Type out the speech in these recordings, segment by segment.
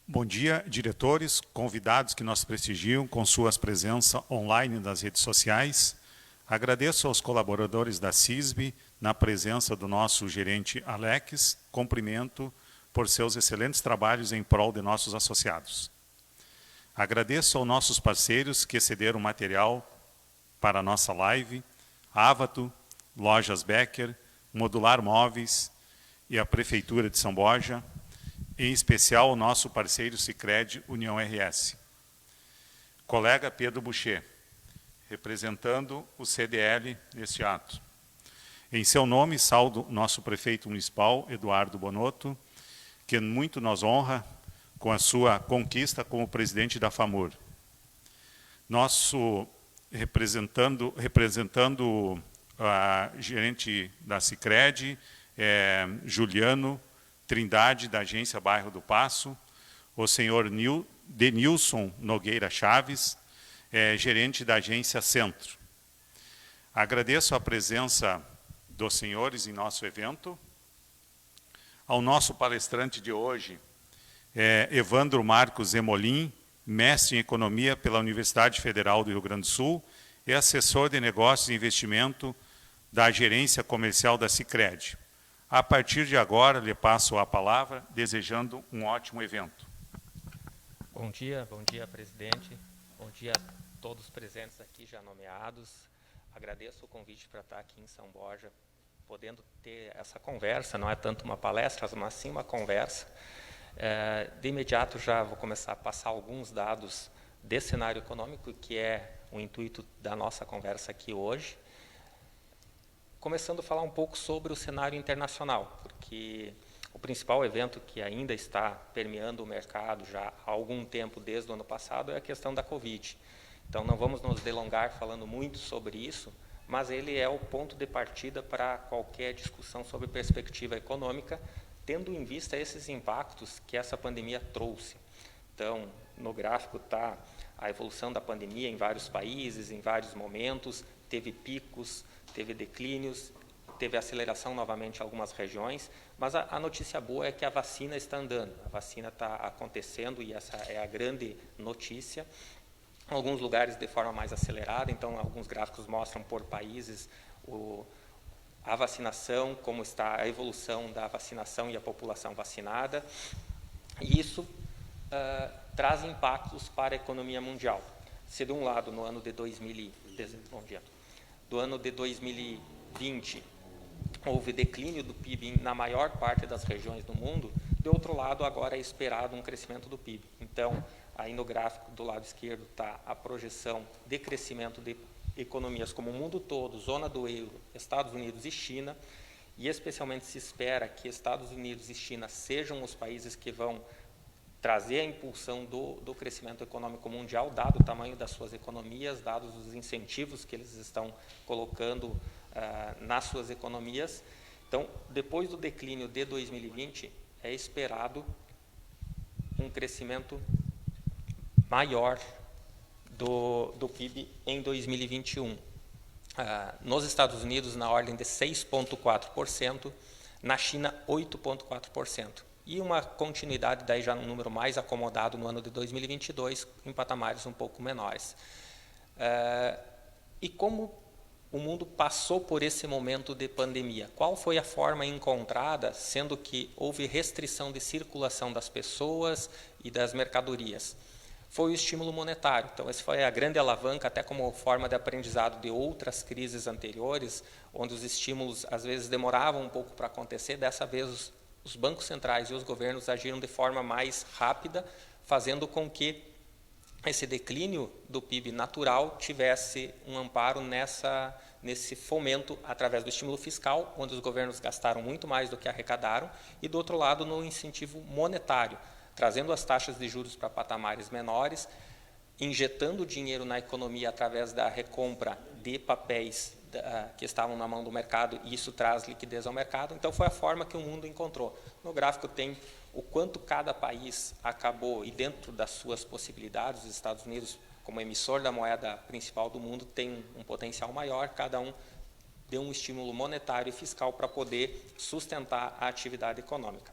Bom dia, diretores, convidados que nos prestigiam com suas presenças online nas redes sociais. Agradeço aos colaboradores da CISB, na presença do nosso gerente Alex, cumprimento por seus excelentes trabalhos em prol de nossos associados. Agradeço aos nossos parceiros que cederam material para a nossa live, Avato, Lojas Becker, Modular Móveis e a Prefeitura de São Borja, em especial o nosso parceiro Sicredi União RS. Colega Pedro Boucher, representando o CDL neste ato. Em seu nome, saúdo nosso prefeito municipal, Eduardo Bonotto, que muito nos honra com a sua conquista como presidente da FAMUR. Nosso representando a gerente da Sicredi, Juliano Trindade, da agência Bairro do Passo, o senhor Denilson Nogueira Chaves, gerente da agência Centro. Agradeço a presença dos senhores em nosso evento. Ao nosso palestrante de hoje, Evandro Marcos Zemolim, mestre em Economia pela Universidade Federal do Rio Grande do Sul e assessor de Negócios e Investimento da Gerência Comercial da Sicredi. A partir de agora, lhe passo a palavra, desejando um ótimo evento. Bom dia, presidente. Bom dia a todos presentes aqui, já nomeados. Agradeço o convite para estar aqui em São Borja, podendo ter essa conversa, não é tanto uma palestra, mas sim uma conversa. De imediato, já vou começar a passar alguns dados desse cenário econômico, que é o intuito da nossa conversa aqui hoje. Começando a falar um pouco sobre o cenário internacional, porque o principal evento que ainda está permeando o mercado já há algum tempo, desde o ano passado, é a questão da Covid. Então, não vamos nos delongar falando muito sobre isso, mas ele é o ponto de partida para qualquer discussão sobre perspectiva econômica, tendo em vista esses impactos que essa pandemia trouxe. Então, no gráfico está a evolução da pandemia em vários países, em vários momentos, teve picos, teve declínios, teve aceleração novamente em algumas regiões, mas a notícia boa é que a vacina está andando, a vacina está acontecendo e essa é a grande notícia. Em alguns lugares de forma mais acelerada, então alguns gráficos mostram por países a vacinação, como está a evolução da vacinação e a população vacinada, e isso traz impactos para a economia mundial. Se de um lado, no ano de 2020, houve declínio do PIB na maior parte das regiões do mundo, de outro lado, agora é esperado um crescimento do PIB. Então, aí no gráfico do lado esquerdo está a projeção de crescimento de economias como o mundo todo, zona do euro, Estados Unidos e China, e especialmente se espera que Estados Unidos e China sejam os países que vão trazer a impulsão do crescimento econômico mundial, dado o tamanho das suas economias, dados os incentivos que eles estão colocando nas suas economias. Então, depois do declínio de 2020, é esperado um crescimento maior do PIB em 2021. Nos Estados Unidos, na ordem de 6,4%, na China, 8,4%. E uma continuidade daí já num número mais acomodado no ano de 2022, em patamares um pouco menores. E como o mundo passou por esse momento de pandemia? Qual foi a forma encontrada, sendo que houve restrição de circulação das pessoas e das mercadorias? Foi o estímulo monetário. Então, essa foi a grande alavanca, até como forma de aprendizado de outras crises anteriores, onde os estímulos, às vezes, demoravam um pouco para acontecer. Dessa vez, os bancos centrais e os governos agiram de forma mais rápida, fazendo com que esse declínio do PIB natural tivesse um amparo nesse fomento através do estímulo fiscal, onde os governos gastaram muito mais do que arrecadaram, e, do outro lado, no incentivo monetário, trazendo as taxas de juros para patamares menores, injetando dinheiro na economia através da recompra de papéis que estavam na mão do mercado, e isso traz liquidez ao mercado. Então, foi a forma que o mundo encontrou. No gráfico tem o quanto cada país acabou, e dentro das suas possibilidades, os Estados Unidos, como emissor da moeda principal do mundo, tem um potencial maior, cada um deu um estímulo monetário e fiscal para poder sustentar a atividade econômica.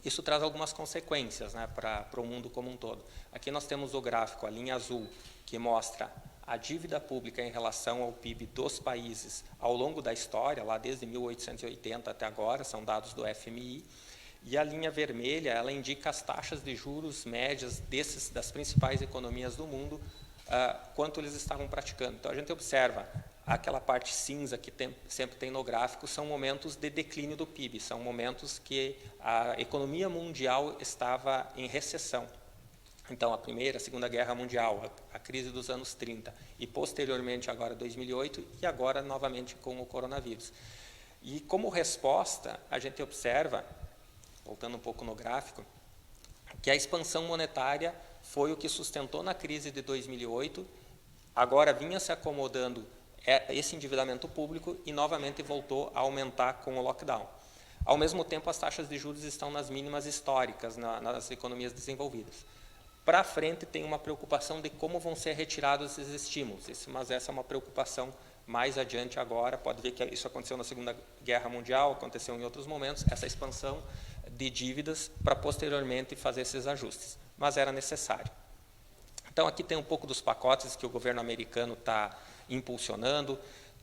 Isso traz algumas consequências, né, para o mundo como um todo. Aqui nós temos o gráfico, a linha azul, que mostra a dívida pública em relação ao PIB dos países ao longo da história, lá desde 1880 até agora, são dados do FMI, e a linha vermelha, ela indica as taxas de juros médias das principais economias do mundo, quanto eles estavam praticando. Então, a gente observa aquela parte cinza que sempre tem no gráfico, são momentos de declínio do PIB, são momentos que a economia mundial estava em recessão. Então, a Primeira, a Segunda Guerra Mundial, a crise dos anos 30, e posteriormente agora 2008, e agora novamente com o coronavírus. E como resposta, a gente observa, voltando um pouco no gráfico, que a expansão monetária foi o que sustentou na crise de 2008, agora vinha se acomodando esse endividamento público e novamente voltou a aumentar com o lockdown. Ao mesmo tempo, as taxas de juros estão nas mínimas históricas nas economias desenvolvidas. Para frente, tem uma preocupação de como vão ser retirados esses estímulos, mas essa é uma preocupação mais adiante agora. Pode ver que isso aconteceu na Segunda Guerra Mundial, aconteceu em outros momentos, essa expansão de dívidas para posteriormente fazer esses ajustes, mas era necessário. Então, aqui tem um pouco dos pacotes que o governo americano está impulsionando,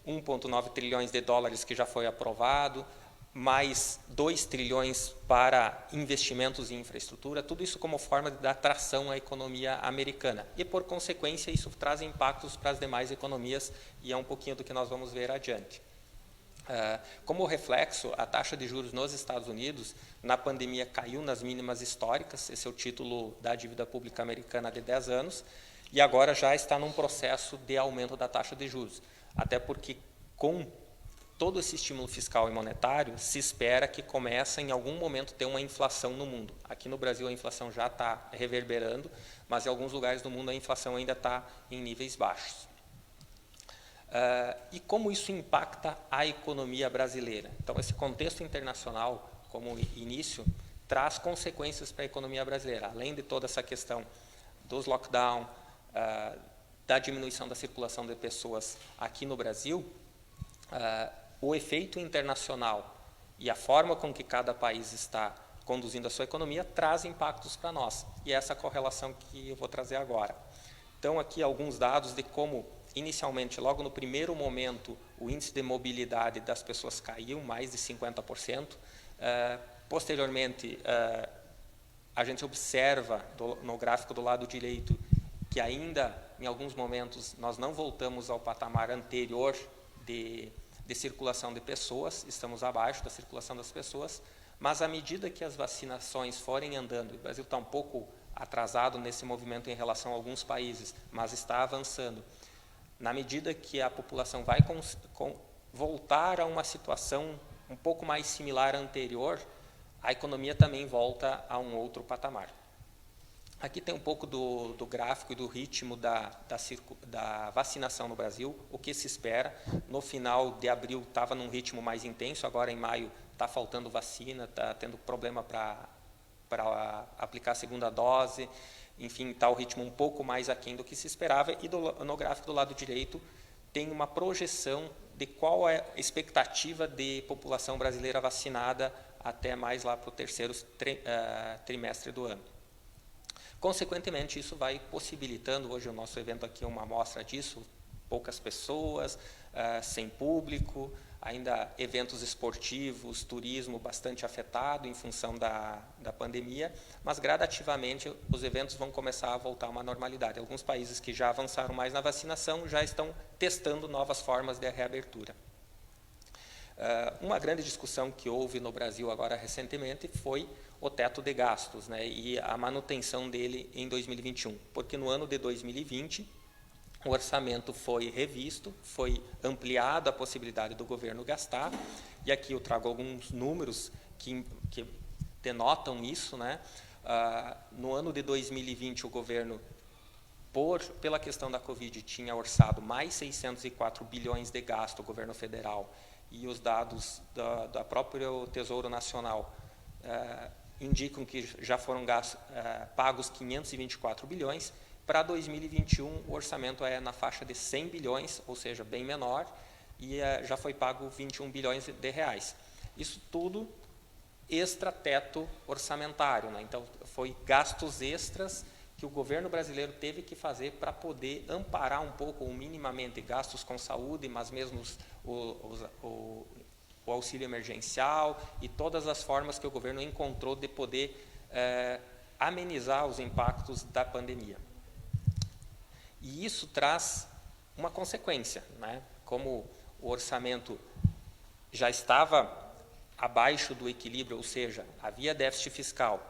1,9 trilhões de dólares que já foi aprovado, mais 2 trilhões para investimentos em infraestrutura, tudo isso como forma de dar tração à economia americana. E, por consequência, isso traz impactos para as demais economias, e é um pouquinho do que nós vamos ver adiante. Como reflexo, a taxa de juros nos Estados Unidos, na pandemia, caiu nas mínimas históricas, esse é o título da dívida pública americana de 10 anos, e agora já está num processo de aumento da taxa de juros, até porque com todo esse estímulo fiscal e monetário, se espera que comece em algum momento ter uma inflação no mundo. Aqui no Brasil a inflação já está reverberando, mas em alguns lugares do mundo a inflação ainda está em níveis baixos. E como isso impacta a economia brasileira? Então, esse contexto internacional, como início, traz consequências para a economia brasileira, além de toda essa questão dos lockdown, da diminuição da circulação de pessoas aqui no Brasil, o efeito internacional e a forma com que cada país está conduzindo a sua economia traz impactos para nós. E é essa correlação que eu vou trazer agora. Então, aqui alguns dados de como, inicialmente, logo no primeiro momento, o índice de mobilidade das pessoas caiu mais de 50%. Posteriormente, a gente observa no gráfico do lado direito que ainda, em alguns momentos, nós não voltamos ao patamar anterior de circulação de pessoas, estamos abaixo da circulação das pessoas, mas à medida que as vacinações forem andando, o Brasil está um pouco atrasado nesse movimento em relação a alguns países, mas está avançando. Na medida que a população vai voltar a uma situação um pouco mais similar à anterior, a economia também volta a um outro patamar. Aqui tem um pouco do gráfico e do ritmo da vacinação no Brasil, o que se espera. No final de abril estava num ritmo mais intenso, agora em maio está faltando vacina, está tendo problema para aplicar a segunda dose, enfim, está o ritmo um pouco mais aquém do que se esperava. E no gráfico do lado direito tem uma projeção de qual é a expectativa de população brasileira vacinada até mais lá para o terceiro trimestre do ano. Consequentemente, isso vai possibilitando, hoje o nosso evento aqui é uma amostra disso, poucas pessoas, sem público, ainda eventos esportivos, turismo bastante afetado em função da pandemia, mas gradativamente os eventos vão começar a voltar a uma normalidade. Alguns países que já avançaram mais na vacinação já estão testando novas formas de reabertura. Uma grande discussão que houve no Brasil agora recentemente foi o teto de gastos, né, e a manutenção dele em 2021, porque no ano de 2020 o orçamento foi revisto, foi ampliada a possibilidade do governo gastar, e aqui eu trago alguns números que denotam isso, né. No ano de 2020 o governo, pela questão da Covid, tinha orçado mais 604 bilhões de gasto, o governo federal, e os dados da própria Tesouro Nacional indicam que já foram pagos 524 bilhões. Para 2021, o orçamento é na faixa de 100 bilhões, ou seja, bem menor, e já foi pago 21 bilhões de reais. Isso tudo extra-teto orçamentário, né? Então, foi gastos extras que o governo brasileiro teve que fazer para poder amparar um pouco, ou minimamente, gastos com saúde, mas mesmo o auxílio emergencial e todas as formas que o governo encontrou de poder amenizar os impactos da pandemia. E isso traz uma consequência, né? Como o orçamento já estava abaixo do equilíbrio, ou seja, havia déficit fiscal,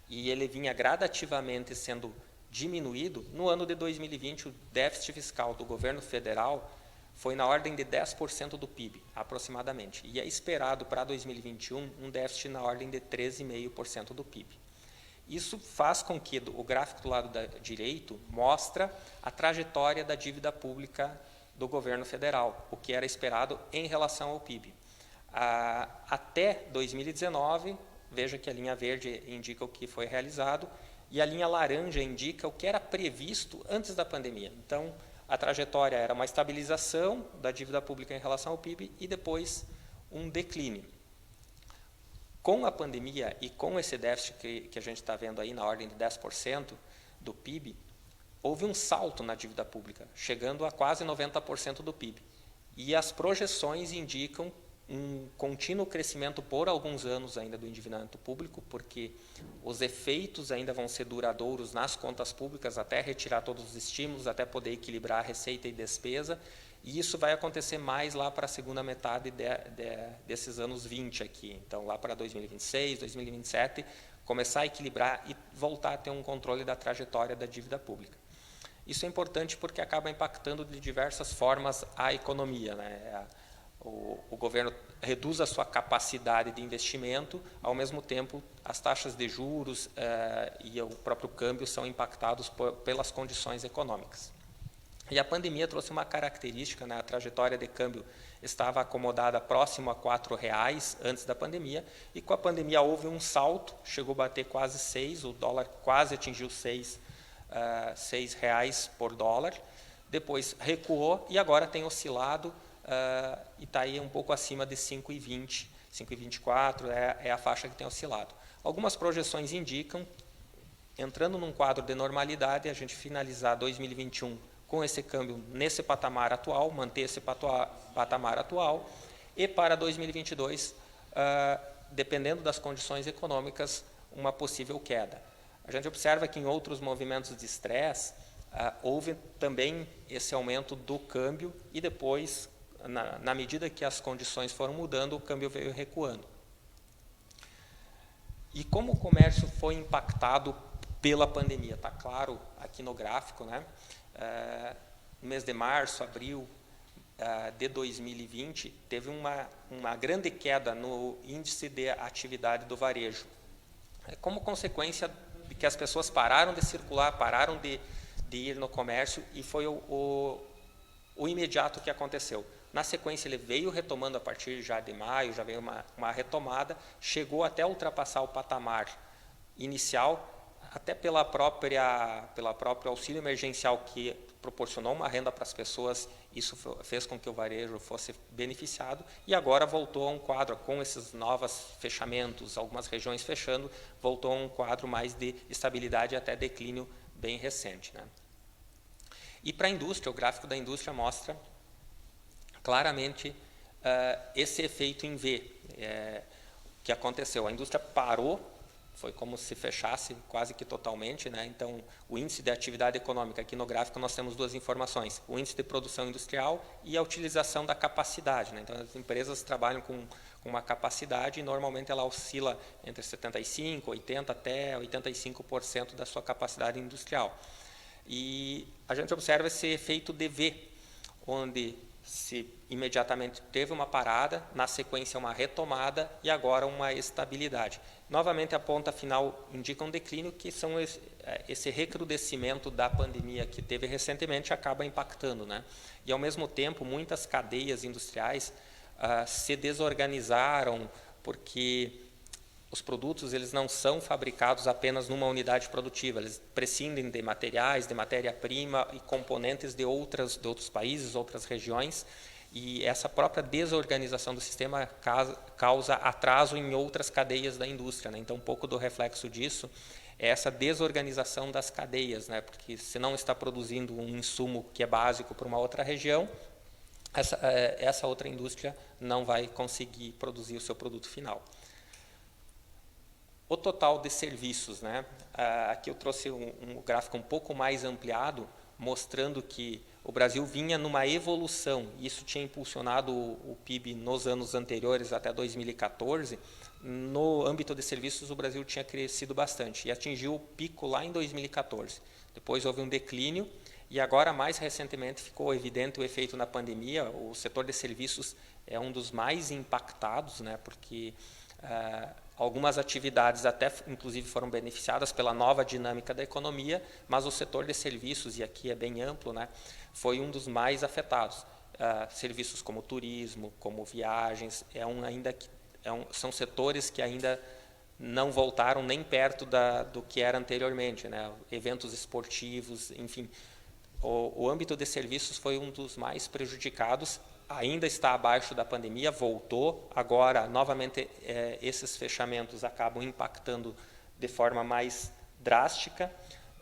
e ele vinha gradativamente sendo diminuído, no ano de 2020 o déficit fiscal do governo federal foi na ordem de 10% do PIB, aproximadamente. E é esperado para 2021 um déficit na ordem de 13,5% do PIB. Isso faz com que o gráfico do lado direito mostra a trajetória da dívida pública do governo federal, o que era esperado em relação ao PIB. Até 2019, veja que a linha verde indica o que foi realizado e a linha laranja indica o que era previsto antes da pandemia. Então, a trajetória era uma estabilização da dívida pública em relação ao PIB e depois um declínio. Com a pandemia e com esse déficit que a gente está vendo aí na ordem de 10% do PIB, houve um salto na dívida pública, chegando a quase 90% do PIB. E as projeções indicam um contínuo crescimento por alguns anos ainda do endividamento público, porque os efeitos ainda vão ser duradouros nas contas públicas até retirar todos os estímulos, até poder equilibrar a receita e despesa, e isso vai acontecer mais lá para a segunda metade desses anos 20 aqui. Então, lá para 2026, 2027, começar a equilibrar e voltar a ter um controle da trajetória da dívida pública. Isso é importante porque acaba impactando de diversas formas a economia, né? O governo reduz a sua capacidade de investimento, ao mesmo tempo as taxas de juros e o próprio câmbio são impactados pelas condições econômicas. E a pandemia trouxe uma característica, né? A trajetória de câmbio estava acomodada próximo a R$4 antes da pandemia, e com a pandemia houve um salto, chegou a bater quase 6, o dólar quase atingiu R$6 por dólar, depois recuou e agora tem oscilado e está aí um pouco acima de 5,20, 5,24 é a faixa que tem oscilado. Algumas projeções indicam, entrando num quadro de normalidade, a gente finalizar 2021 com esse câmbio nesse patamar atual, manter esse patamar atual, e para 2022, dependendo das condições econômicas, uma possível queda. A gente observa que em outros movimentos de estresse, houve também esse aumento do câmbio e depois, na medida que as condições foram mudando, o câmbio veio recuando. E como o comércio foi impactado pela pandemia? Está claro aqui no gráfico, né? No mês de março, abril de 2020, teve uma grande queda no índice de atividade do varejo. Como consequência de que as pessoas pararam de circular, pararam de ir no comércio, e foi o imediato que aconteceu. Na sequência, ele veio retomando a partir já de maio, já veio uma retomada, chegou até ultrapassar o patamar inicial, até pelo próprio auxílio emergencial que proporcionou uma renda para as pessoas, isso fez com que o varejo fosse beneficiado, e agora voltou a um quadro, com esses novos fechamentos, algumas regiões fechando, voltou a um quadro mais de estabilidade e até declínio bem recente, né? E para a indústria, o gráfico da indústria mostra claramente esse efeito em V que aconteceu. A indústria parou, foi como se fechasse quase que totalmente, né? Então, o índice de atividade econômica, aqui no gráfico nós temos duas informações, o índice de produção industrial e a utilização da capacidade, né? Então, as empresas trabalham com uma capacidade e normalmente ela oscila entre 75%, 80% até 85% da sua capacidade industrial. E a gente observa esse efeito de V, onde se imediatamente teve uma parada, na sequência uma retomada e agora uma estabilidade. Novamente, a ponta final indica um declínio, que são esse recrudescimento da pandemia que teve recentemente acaba impactando, né? E, ao mesmo tempo, muitas cadeias industriais se desorganizaram, porque os produtos eles não são fabricados apenas numa unidade produtiva, eles prescindem de materiais, de matéria-prima e componentes de outros países, outras regiões, E essa própria desorganização do sistema causa atraso em outras cadeias da indústria, né? Então, um pouco do reflexo disso é essa desorganização das cadeias, né? Porque se não está produzindo um insumo que é básico para uma outra região, essa outra indústria não vai conseguir produzir o seu produto final. O total de serviços, né? Aqui eu trouxe um gráfico um pouco mais ampliado, mostrando que o Brasil vinha numa evolução, e isso tinha impulsionado o PIB nos anos anteriores, até 2014. No âmbito de serviços, o Brasil tinha crescido bastante, e atingiu o pico lá em 2014. Depois houve um declínio, e agora, mais recentemente, ficou evidente o efeito na pandemia. O setor de serviços é um dos mais impactados, né, porque algumas atividades até, inclusive, foram beneficiadas pela nova dinâmica da economia, mas o setor de serviços, e aqui é bem amplo, né, foi um dos mais afetados. Serviços como turismo, como viagens, são setores que ainda não voltaram nem perto do que era anteriormente, né, eventos esportivos, enfim. O âmbito de serviços foi um dos mais prejudicados, ainda está abaixo da pandemia, voltou. Agora, novamente, esses fechamentos acabam impactando de forma mais drástica,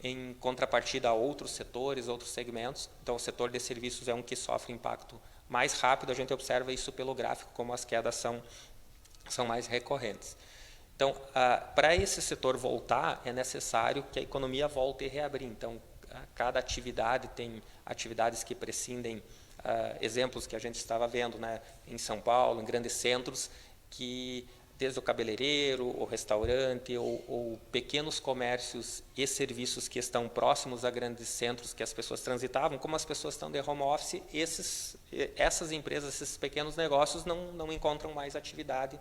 em contrapartida a outros setores, outros segmentos. Então, o setor de serviços é um que sofre impacto mais rápido. A gente observa isso pelo gráfico, como as quedas são mais recorrentes. Então, para esse setor voltar, é necessário que a economia volte a reabrir. Então, cada atividade tem atividades que prescindem, exemplos que a gente estava vendo, né, em São Paulo, em grandes centros, que desde o cabeleireiro, o restaurante, ou pequenos comércios e serviços que estão próximos a grandes centros que as pessoas transitavam, como as pessoas estão de home office, essas empresas, esses pequenos negócios não encontram mais atividade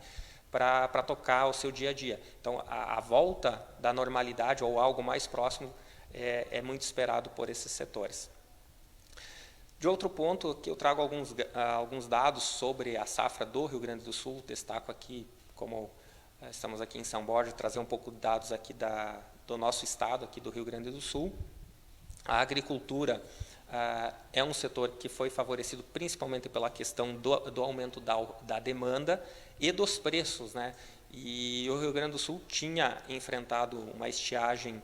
para tocar o seu dia a dia. Então, a volta da normalidade ou algo mais próximo é muito esperado por esses setores. De outro ponto, que eu trago alguns dados sobre a safra do Rio Grande do Sul, destaco aqui, como estamos aqui em São Borja, trazer um pouco de dados aqui do nosso estado, aqui do Rio Grande do Sul. A agricultura é um setor que foi favorecido principalmente pela questão do aumento da demanda e dos preços, né? E o Rio Grande do Sul tinha enfrentado uma estiagem,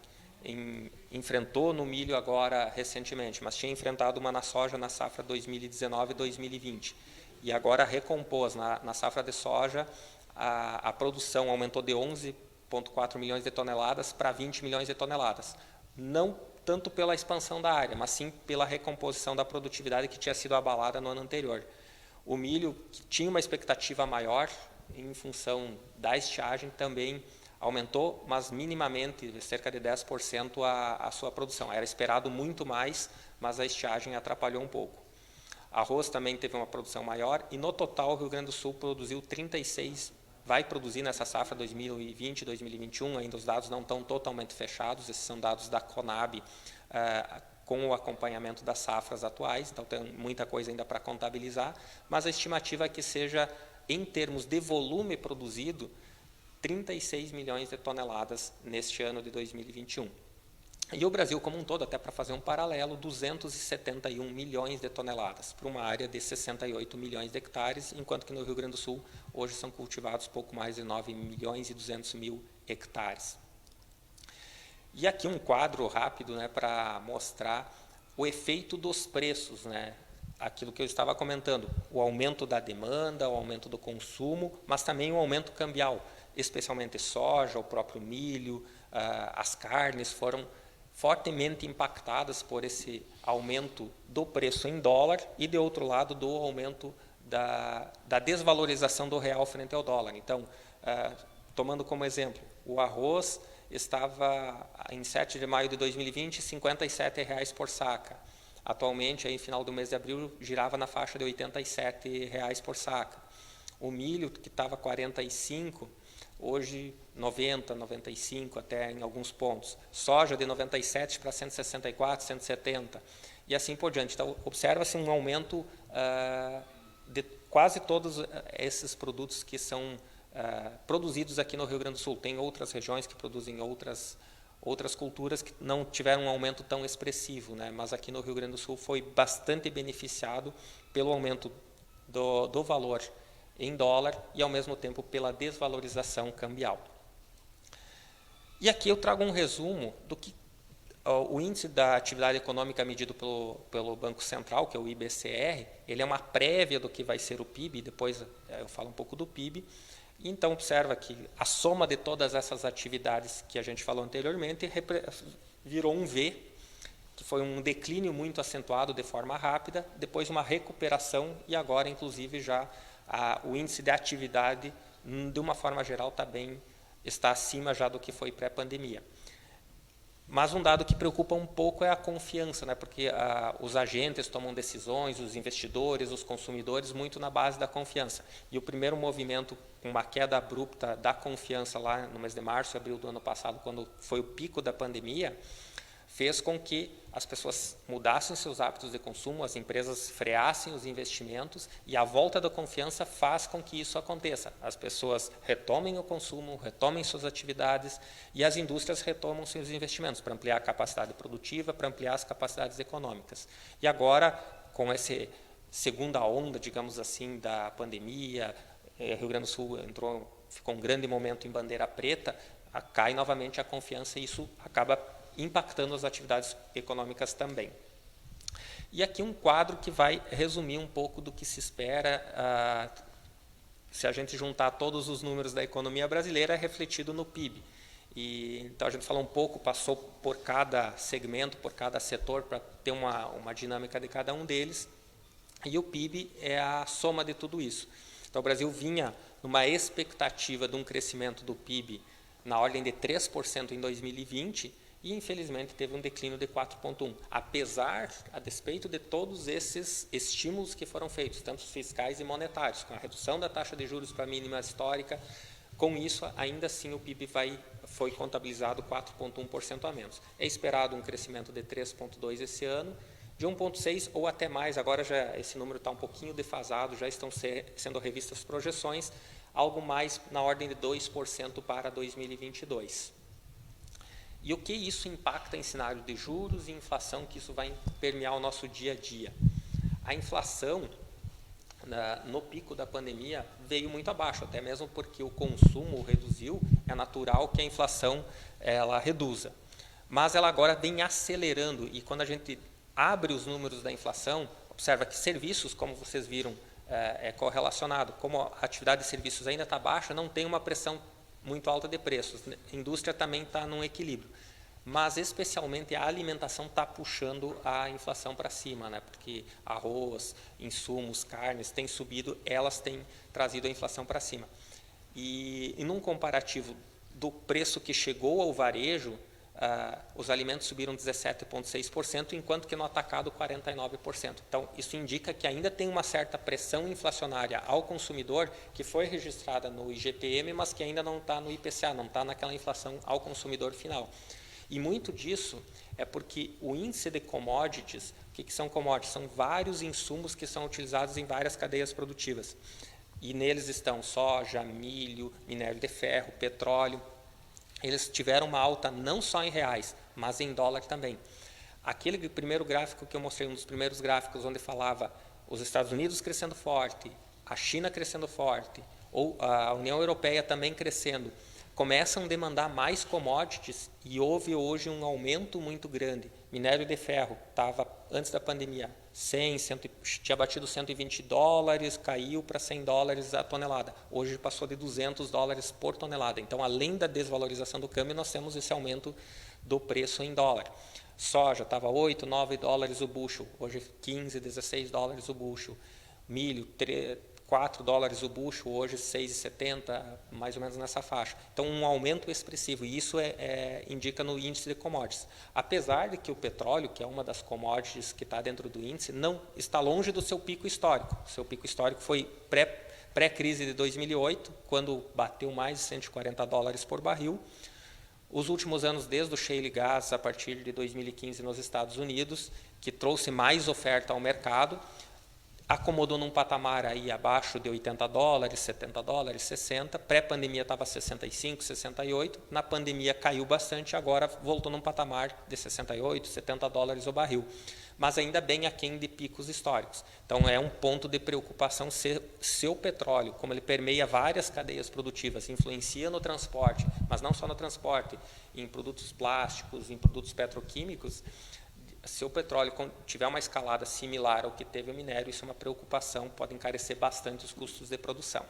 enfrentou no milho agora recentemente, mas tinha enfrentado uma na soja na safra 2019 e 2020. E agora recompôs. Na safra de soja, a produção aumentou de 11,4 milhões de toneladas para 20 milhões de toneladas. Não tanto pela expansão da área, mas sim pela recomposição da produtividade que tinha sido abalada no ano anterior. O milho, que tinha uma expectativa maior em função da estiagem, também aumentou, mas minimamente, cerca de 10% a sua produção. Era esperado muito mais, mas a estiagem atrapalhou um pouco. Arroz também teve uma produção maior, e no total o Rio Grande do Sul produziu 36, vai produzir nessa safra 2020, 2021, ainda os dados não estão totalmente fechados, esses são dados da Conab, com o acompanhamento das safras atuais, então tem muita coisa ainda para contabilizar, mas a estimativa é que seja, em termos de volume produzido, 36 milhões de toneladas neste ano de 2021. E o Brasil como um todo, até para fazer um paralelo, 271 milhões de toneladas, para uma área de 68 milhões de hectares, enquanto que no Rio Grande do Sul, hoje são cultivados pouco mais de 9 milhões e 200 mil hectares. E aqui um quadro rápido, né, para mostrar o efeito dos preços, né? Aquilo que eu estava comentando, o aumento da demanda, o aumento do consumo, mas também o aumento cambial, especialmente soja, o próprio milho, as carnes foram fortemente impactadas por esse aumento do preço em dólar e, de outro lado, do aumento da desvalorização do real frente ao dólar. Então, tomando como exemplo, o arroz estava, em 7 de maio de 2020, R$ 57,00 por saca. Atualmente, aí, no final do mês de abril, girava na faixa de R$ 87,00 por saca. O milho, que estava 45, hoje 90, 95 até em alguns pontos. Soja de 97 para 164, 170 e assim por diante. Então, observa-se um aumento de quase todos esses produtos que são produzidos aqui no Rio Grande do Sul. Tem outras regiões que produzem outras culturas que não tiveram um aumento tão expressivo, né? Mas aqui no Rio Grande do Sul foi bastante beneficiado pelo aumento do valor em dólar e, ao mesmo tempo, pela desvalorização cambial. E aqui eu trago um resumo do que o índice da atividade econômica medido pelo Banco Central, que é o IBCR, ele é uma prévia do que vai ser o PIB, depois eu falo um pouco do PIB. Então, observa que a soma de todas essas atividades que a gente falou anteriormente virou um V, que foi um declínio muito acentuado de forma rápida, depois uma recuperação e agora, inclusive, já o índice de atividade, de uma forma geral, está acima já do que foi pré-pandemia. Mas um dado que preocupa um pouco é a confiança, né? Porque os agentes tomam decisões, os investidores, os consumidores, muito na base da confiança. E o primeiro movimento, com uma queda abrupta da confiança lá no mês de março e abril do ano passado, quando foi o pico da pandemia, fez com que as pessoas mudassem seus hábitos de consumo, as empresas freassem os investimentos e a volta da confiança faz com que isso aconteça. As pessoas retomem o consumo, retomem suas atividades e as indústrias retomam seus investimentos para ampliar a capacidade produtiva, para ampliar as capacidades econômicas. E agora, com essa segunda onda, digamos assim, da pandemia, Rio Grande do Sul ficou um grande momento em bandeira preta, cai novamente a confiança e isso acaba impactando as atividades econômicas também. E aqui um quadro que vai resumir um pouco do que se espera, se a gente juntar todos os números da economia brasileira, refletido no PIB. Então, a gente falou um pouco, passou por cada segmento, por cada setor, para ter uma dinâmica de cada um deles, e o PIB é a soma de tudo isso. Então, o Brasil vinha numa expectativa de um crescimento do PIB na ordem de 3% em 2020, e, infelizmente, teve um declínio de 4,1%, a despeito de todos esses estímulos que foram feitos, tanto fiscais e monetários, com a redução da taxa de juros para a mínima histórica. Com isso, ainda assim, o PIB foi contabilizado 4,1% a menos. É esperado um crescimento de 3,2% esse ano, de 1,6% ou até mais, agora já esse número está um pouquinho defasado, já estão sendo revistas projeções, algo mais na ordem de 2% para 2022. E o que isso impacta em cenário de juros e inflação, que isso vai permear o nosso dia a dia? A inflação, no pico da pandemia, veio muito abaixo, até mesmo porque o consumo reduziu, é natural que a inflação ela reduza. Mas ela agora vem acelerando, e quando a gente abre os números da inflação, observa que serviços, como vocês viram, é correlacionado. Como a atividade de serviços ainda está baixa, não tem uma pressão muito alta de preços. A indústria também está num equilíbrio. Mas, especialmente, a alimentação está puxando a inflação para cima, né? Porque arroz, insumos, carnes têm subido, elas têm trazido a inflação para cima. E num comparativo do preço que chegou ao varejo, os alimentos subiram 17,6%, enquanto que no atacado 49%. Então, isso indica que ainda tem uma certa pressão inflacionária ao consumidor, que foi registrada no IGPM, mas que ainda não está no IPCA, não está naquela inflação ao consumidor final. E muito disso é porque o índice de commodities, o que são commodities? São vários insumos que são utilizados em várias cadeias produtivas. E neles estão soja, milho, minério de ferro, petróleo. Eles tiveram uma alta não só em reais, mas em dólar também. Aquele primeiro gráfico que eu mostrei, um dos primeiros gráficos onde falava os Estados Unidos crescendo forte, a China crescendo forte, ou a União Europeia também crescendo, começam a demandar mais commodities e houve hoje um aumento muito grande. Minério de ferro estava, antes da pandemia, tinha batido $120, caiu para $100 a tonelada. Hoje passou de $200 por tonelada. Então, além da desvalorização do câmbio, nós temos esse aumento do preço em dólar. Soja estava $8, $9 o bushel, hoje $15, $16 o bushel. Milho, $4 o bushel, hoje $6,70, mais ou menos nessa faixa. Então, um aumento expressivo, e isso indica no índice de commodities. Apesar de que o petróleo, que é uma das commodities que está dentro do índice, não está longe do seu pico histórico. O seu pico histórico foi pré-crise de 2008, quando bateu mais de $140 por barril. Os últimos anos, desde o shale gas, a partir de 2015 nos Estados Unidos, que trouxe mais oferta ao mercado, acomodou num patamar aí abaixo de $80, $70, 60. Pré-pandemia estava 65, 68. Na pandemia caiu bastante, agora voltou num patamar de 68, $70 o barril. Mas ainda bem aquém de picos históricos. Então, é um ponto de preocupação se o petróleo, como ele permeia várias cadeias produtivas, influencia no transporte, mas não só no transporte, em produtos plásticos, em produtos petroquímicos. Se o petróleo tiver uma escalada similar ao que teve o minério, isso é uma preocupação, pode encarecer bastante os custos de produção.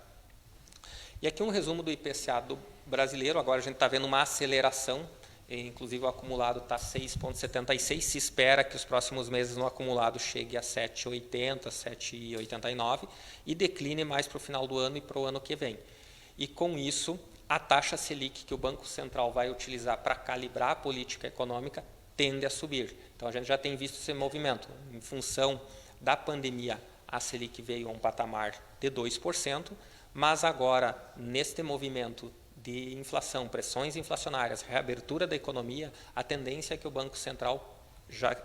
E aqui um resumo do IPCA do brasileiro. Agora a gente está vendo uma aceleração, inclusive o acumulado está 6,76, se espera que os próximos meses no acumulado chegue a 7,80, 7,89 e decline mais para o final do ano e para o ano que vem. E com isso, a taxa Selic que o Banco Central vai utilizar para calibrar a política econômica tende a subir. Então, a gente já tem visto esse movimento. Em função da pandemia, a Selic veio a um patamar de 2%, mas agora, neste movimento de inflação, pressões inflacionárias, reabertura da economia, a tendência é que o Banco Central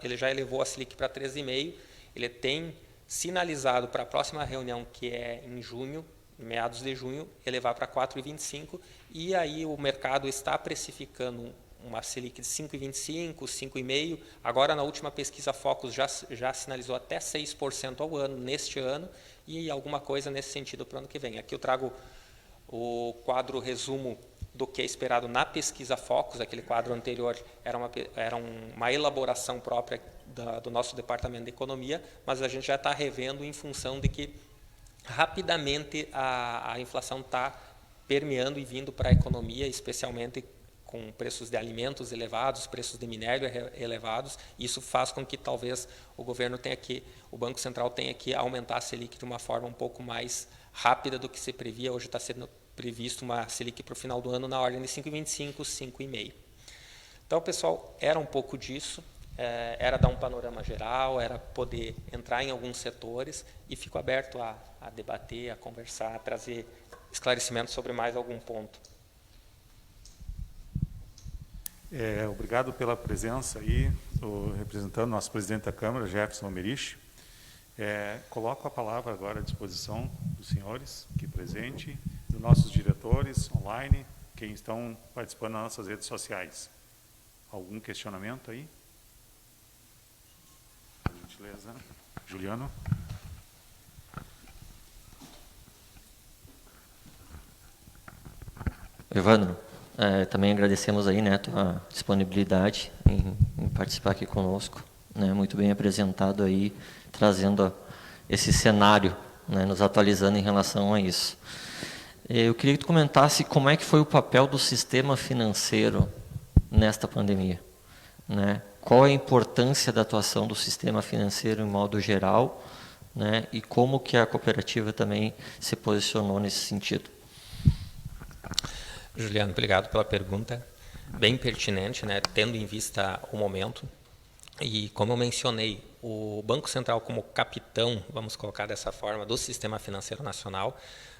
ele já elevou a Selic para 13,5%, ele tem sinalizado para a próxima reunião, que é em junho, meados de junho, elevar para 4,25%, e aí o mercado está precificando uma Selic de 5,25%, 5,5%. Agora, na última pesquisa Focus, já sinalizou até 6% ao ano, neste ano, e alguma coisa nesse sentido para o ano que vem. Aqui eu trago o quadro resumo do que é esperado na pesquisa Focus. Aquele quadro anterior era uma elaboração própria do nosso Departamento de Economia, mas a gente já está revendo em função de que rapidamente a inflação está permeando e vindo para a economia, especialmente com preços de alimentos elevados, preços de minério elevados. Isso faz com que talvez o Banco Central tenha que aumentar a Selic de uma forma um pouco mais rápida do que se previa. Hoje está sendo previsto uma Selic para o final do ano na ordem de 5,25, 5,5. Então, pessoal, era um pouco disso. Era dar um panorama geral, era poder entrar em alguns setores, e fico aberto a debater, a conversar, a trazer esclarecimentos sobre mais algum ponto. Obrigado pela presença aí, representando nosso presidente da Câmara, Jefferson Almerich. Coloco a palavra agora à disposição dos senhores aqui presentes, dos nossos diretores online, quem estão participando nas nossas redes sociais. Algum questionamento aí? Por gentileza. Juliano. Evandro, também agradecemos aí, né, a tua disponibilidade em participar aqui conosco, né, muito bem apresentado aí, trazendo esse cenário, né, nos atualizando em relação a isso. Eu queria que tu comentasse como é que foi o papel do sistema financeiro nesta pandemia, né? Qual a importância da atuação do sistema financeiro em modo geral, né, e como que a cooperativa também se posicionou nesse sentido. Juliano, obrigado pela pergunta, bem pertinente, né, tendo em vista o momento. E como eu mencionei, o Banco Central como capitão, vamos colocar dessa forma, do sistema financeiro nacional,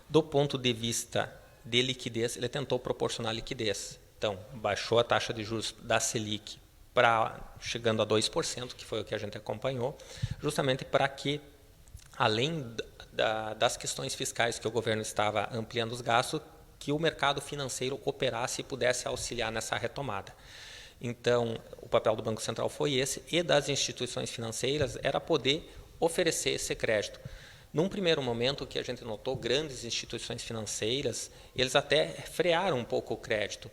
do ponto de vista de liquidez, ele tentou proporcionar liquidez. Então, baixou a taxa de juros da Selic chegando a 2%, que foi o que a gente acompanhou, justamente para que, além das questões fiscais que o governo estava ampliando os gastos, que o mercado financeiro operasse e pudesse auxiliar nessa retomada. Então, o papel do Banco Central foi esse, e das instituições financeiras era poder oferecer esse crédito. Num primeiro momento, o que a gente notou, grandes instituições financeiras, eles até frearam um pouco o crédito,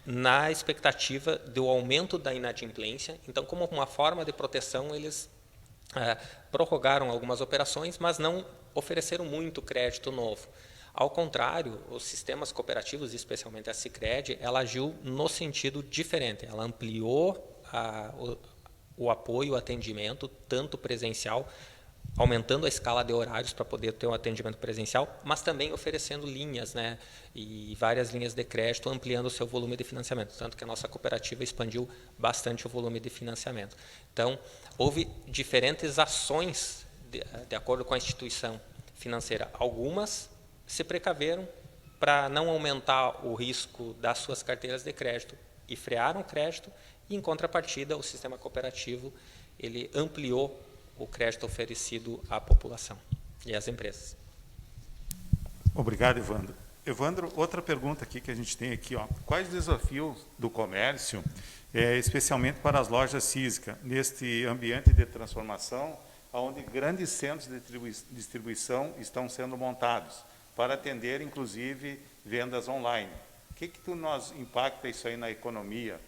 na expectativa do aumento da inadimplência. Então, como uma forma de proteção, eles prorrogaram algumas operações, mas não ofereceram muito crédito novo. Ao contrário, os sistemas cooperativos, especialmente a Sicredi, ela agiu no sentido diferente. Ela ampliou o apoio, o atendimento, tanto presencial, aumentando a escala de horários para poder ter um atendimento presencial, mas também oferecendo linhas, né, e várias linhas de crédito, ampliando o seu volume de financiamento, tanto que a nossa cooperativa expandiu bastante o volume de financiamento. Então, houve diferentes ações de acordo com a instituição financeira. Algumas se precaveram para não aumentar o risco das suas carteiras de crédito e frearam o crédito, e, em contrapartida, o sistema cooperativo ele ampliou o crédito oferecido à população e às empresas. Obrigado, Evandro. Evandro, outra pergunta aqui que a gente tem aqui, ó. Quais desafios do comércio, especialmente para as lojas físicas, neste ambiente de transformação, onde grandes centros de distribuição estão sendo montados, para atender, inclusive, vendas online? O que nos impacta isso aí na economia?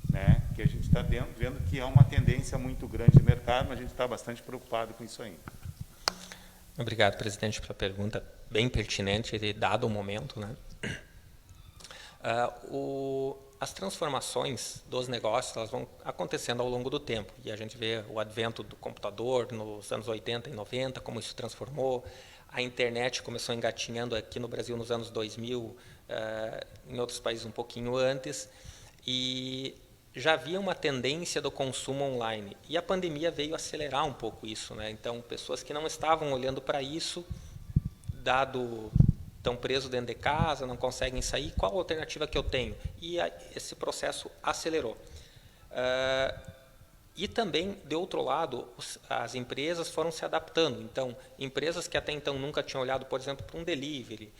Né? Que a gente está vendo que é uma tendência muito grande de mercado, mas a gente está bastante preocupado com isso aí. Obrigado, presidente, pela pergunta bem pertinente, dado o momento, né? As transformações dos negócios, elas vão acontecendo ao longo do tempo, e a gente vê o advento do computador nos anos 80 e 90, como isso transformou. A internet começou engatinhando aqui no Brasil nos anos 2000, em outros países um pouquinho antes, e já havia uma tendência do consumo online. E a pandemia veio acelerar um pouco isso, né? Então, pessoas que não estavam olhando para isso, estão presos dentro de casa, não conseguem sair, qual a alternativa que eu tenho? E esse processo acelerou. E também, de outro lado, as empresas foram se adaptando. Então, empresas que até então nunca tinham olhado, por exemplo, para um delivery,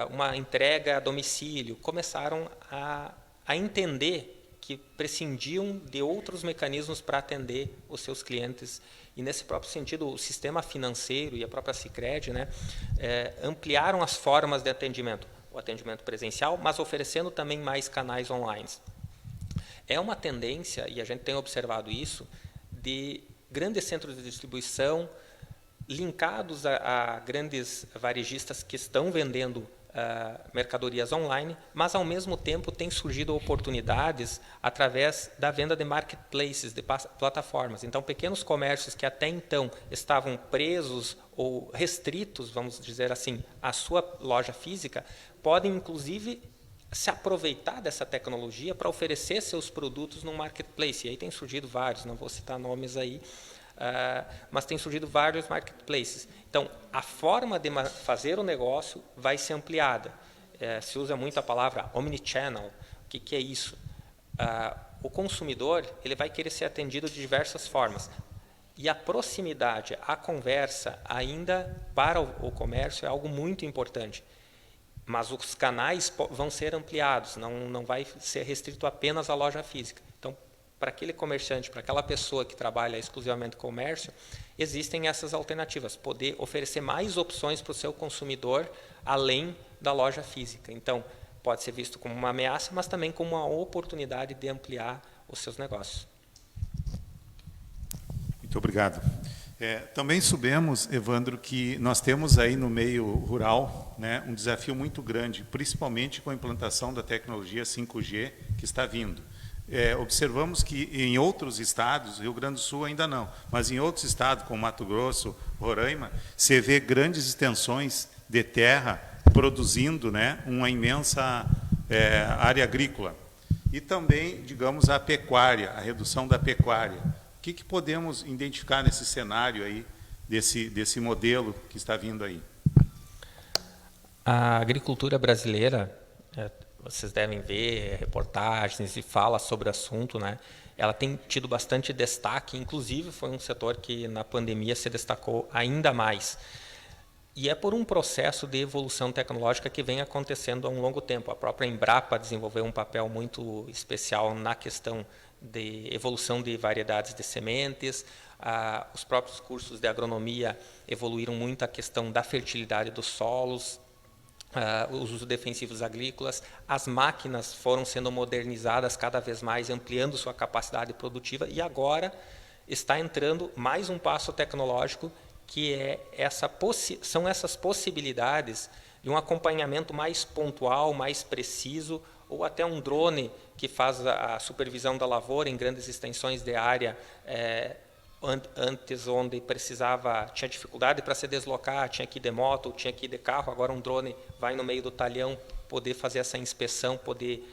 uma entrega a domicílio, começaram a entender que prescindiam de outros mecanismos para atender os seus clientes. E, nesse próprio sentido, o sistema financeiro e a própria Sicredi, né, ampliaram as formas de atendimento. O atendimento presencial, mas oferecendo também mais canais online. É uma tendência, e a gente tem observado isso, de grandes centros de distribuição linkados a grandes varejistas que estão vendendo mercadorias online, mas, ao mesmo tempo, tem surgido oportunidades através da venda de marketplaces, de plataformas. Então, pequenos comércios que até então estavam presos ou restritos, vamos dizer assim, à sua loja física, podem, inclusive, se aproveitar dessa tecnologia para oferecer seus produtos no marketplace. E aí tem surgido vários, não vou citar nomes aí, mas tem surgido vários marketplaces. Então, a forma de fazer o negócio vai ser ampliada. Se usa muito a palavra omnichannel. O que é isso? O consumidor ele vai querer ser atendido de diversas formas. E a proximidade, a conversa, ainda para o comércio é algo muito importante. Mas os canais vão ser ampliados, não vai ser restrito apenas à loja física. Então, para aquele comerciante, para aquela pessoa que trabalha exclusivamente com comércio, existem essas alternativas, poder oferecer mais opções para o seu consumidor além da loja física. Então, pode ser visto como uma ameaça, mas também como uma oportunidade de ampliar os seus negócios. Muito obrigado. Também soubemos, Evandro, que nós temos aí no meio rural, né, um desafio muito grande, principalmente com a implantação da tecnologia 5G que está vindo. Observamos que em outros estados, Rio Grande do Sul ainda não, mas em outros estados, como Mato Grosso, Roraima, se vê grandes extensões de terra produzindo, né, uma imensa área agrícola. E também, digamos, a pecuária, a redução da pecuária. O que podemos identificar nesse cenário aí, desse modelo que está vindo aí? A agricultura brasileira, vocês devem ver reportagens e fala sobre o assunto, né? Ela tem tido bastante destaque, inclusive foi um setor que na pandemia se destacou ainda mais. E é por um processo de evolução tecnológica que vem acontecendo há um longo tempo. A própria Embrapa desenvolveu um papel muito especial na questão de evolução de variedades de sementes. Os próprios cursos de agronomia evoluíram muito a questão da fertilidade dos solos, os usos defensivos agrícolas. As máquinas foram sendo modernizadas cada vez mais, ampliando sua capacidade produtiva, e agora está entrando mais um passo tecnológico, que são essas possibilidades de um acompanhamento mais pontual, mais preciso, ou até um drone que faz a supervisão da lavoura em grandes extensões de área, antes onde tinha dificuldade para se deslocar, tinha que ir de moto, tinha que ir de carro, agora um drone vai no meio do talhão, poder fazer essa inspeção, poder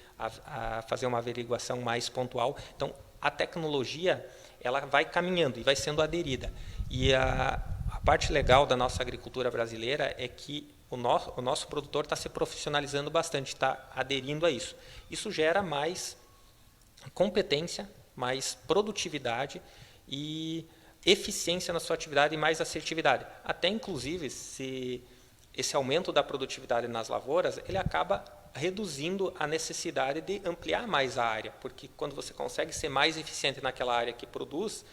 fazer uma averiguação mais pontual. Então, a tecnologia ela vai caminhando e vai sendo aderida. E a parte legal da nossa agricultura brasileira é que o nosso produtor está se profissionalizando bastante, está aderindo a isso. Isso gera mais competência, mais produtividade, e eficiência na sua atividade e mais assertividade. Até, inclusive, se esse aumento da produtividade nas lavouras, ele acaba reduzindo a necessidade de ampliar mais a área, porque quando você consegue ser mais eficiente naquela área que produz,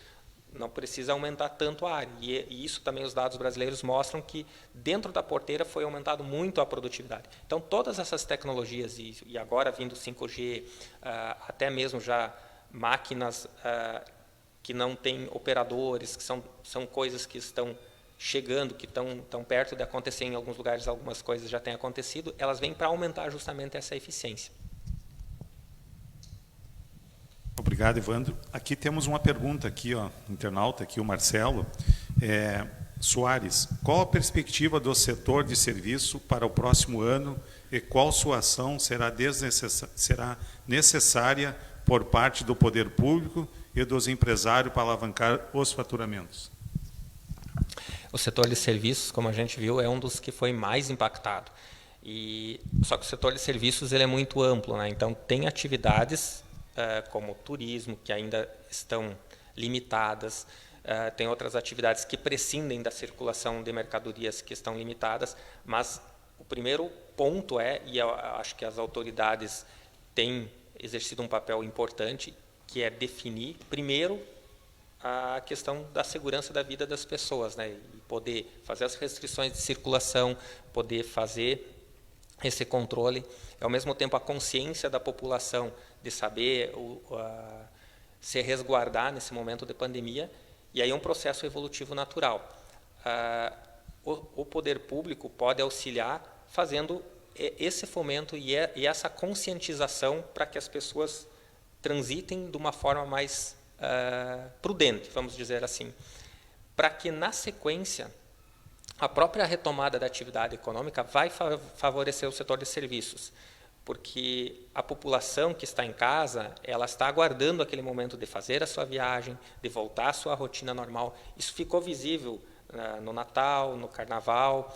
não precisa aumentar tanto a área. E isso também os dados brasileiros mostram que dentro da porteira foi aumentado muito a produtividade. Então, todas essas tecnologias, e agora vindo 5G, até mesmo já máquinas que não têm operadores, que são coisas que estão chegando, que estão perto de acontecer em alguns lugares, algumas coisas já têm acontecido, elas vêm para aumentar justamente essa eficiência. Obrigado, Evandro. Aqui temos uma pergunta aqui, internauta, aqui o Marcelo Soares. Qual a perspectiva do setor de serviço para o próximo ano e qual sua ação será necessária por parte do poder público e dos empresários para alavancar os faturamentos? O setor de serviços, como a gente viu, é um dos que foi mais impactado. Só que o setor de serviços ele é muito amplo, né? Então, tem atividades como turismo, que ainda estão limitadas, tem outras atividades que prescindem da circulação de mercadorias que estão limitadas, mas o primeiro ponto e eu acho que as autoridades têm exercido um papel importante, que é definir, primeiro, a questão da segurança da vida das pessoas, né? E poder fazer as restrições de circulação, poder fazer esse controle, e, ao mesmo tempo, a consciência da população de saber se resguardar nesse momento de pandemia, e aí um processo evolutivo natural. O poder público pode auxiliar fazendo esse fomento e essa conscientização para que as pessoas transitem de uma forma mais prudente, vamos dizer assim, para que, na sequência, a própria retomada da atividade econômica vai favorecer o setor de serviços, porque a população que está em casa, ela está aguardando aquele momento de fazer a sua viagem, de voltar à sua rotina normal. Isso ficou visível no Natal, no Carnaval,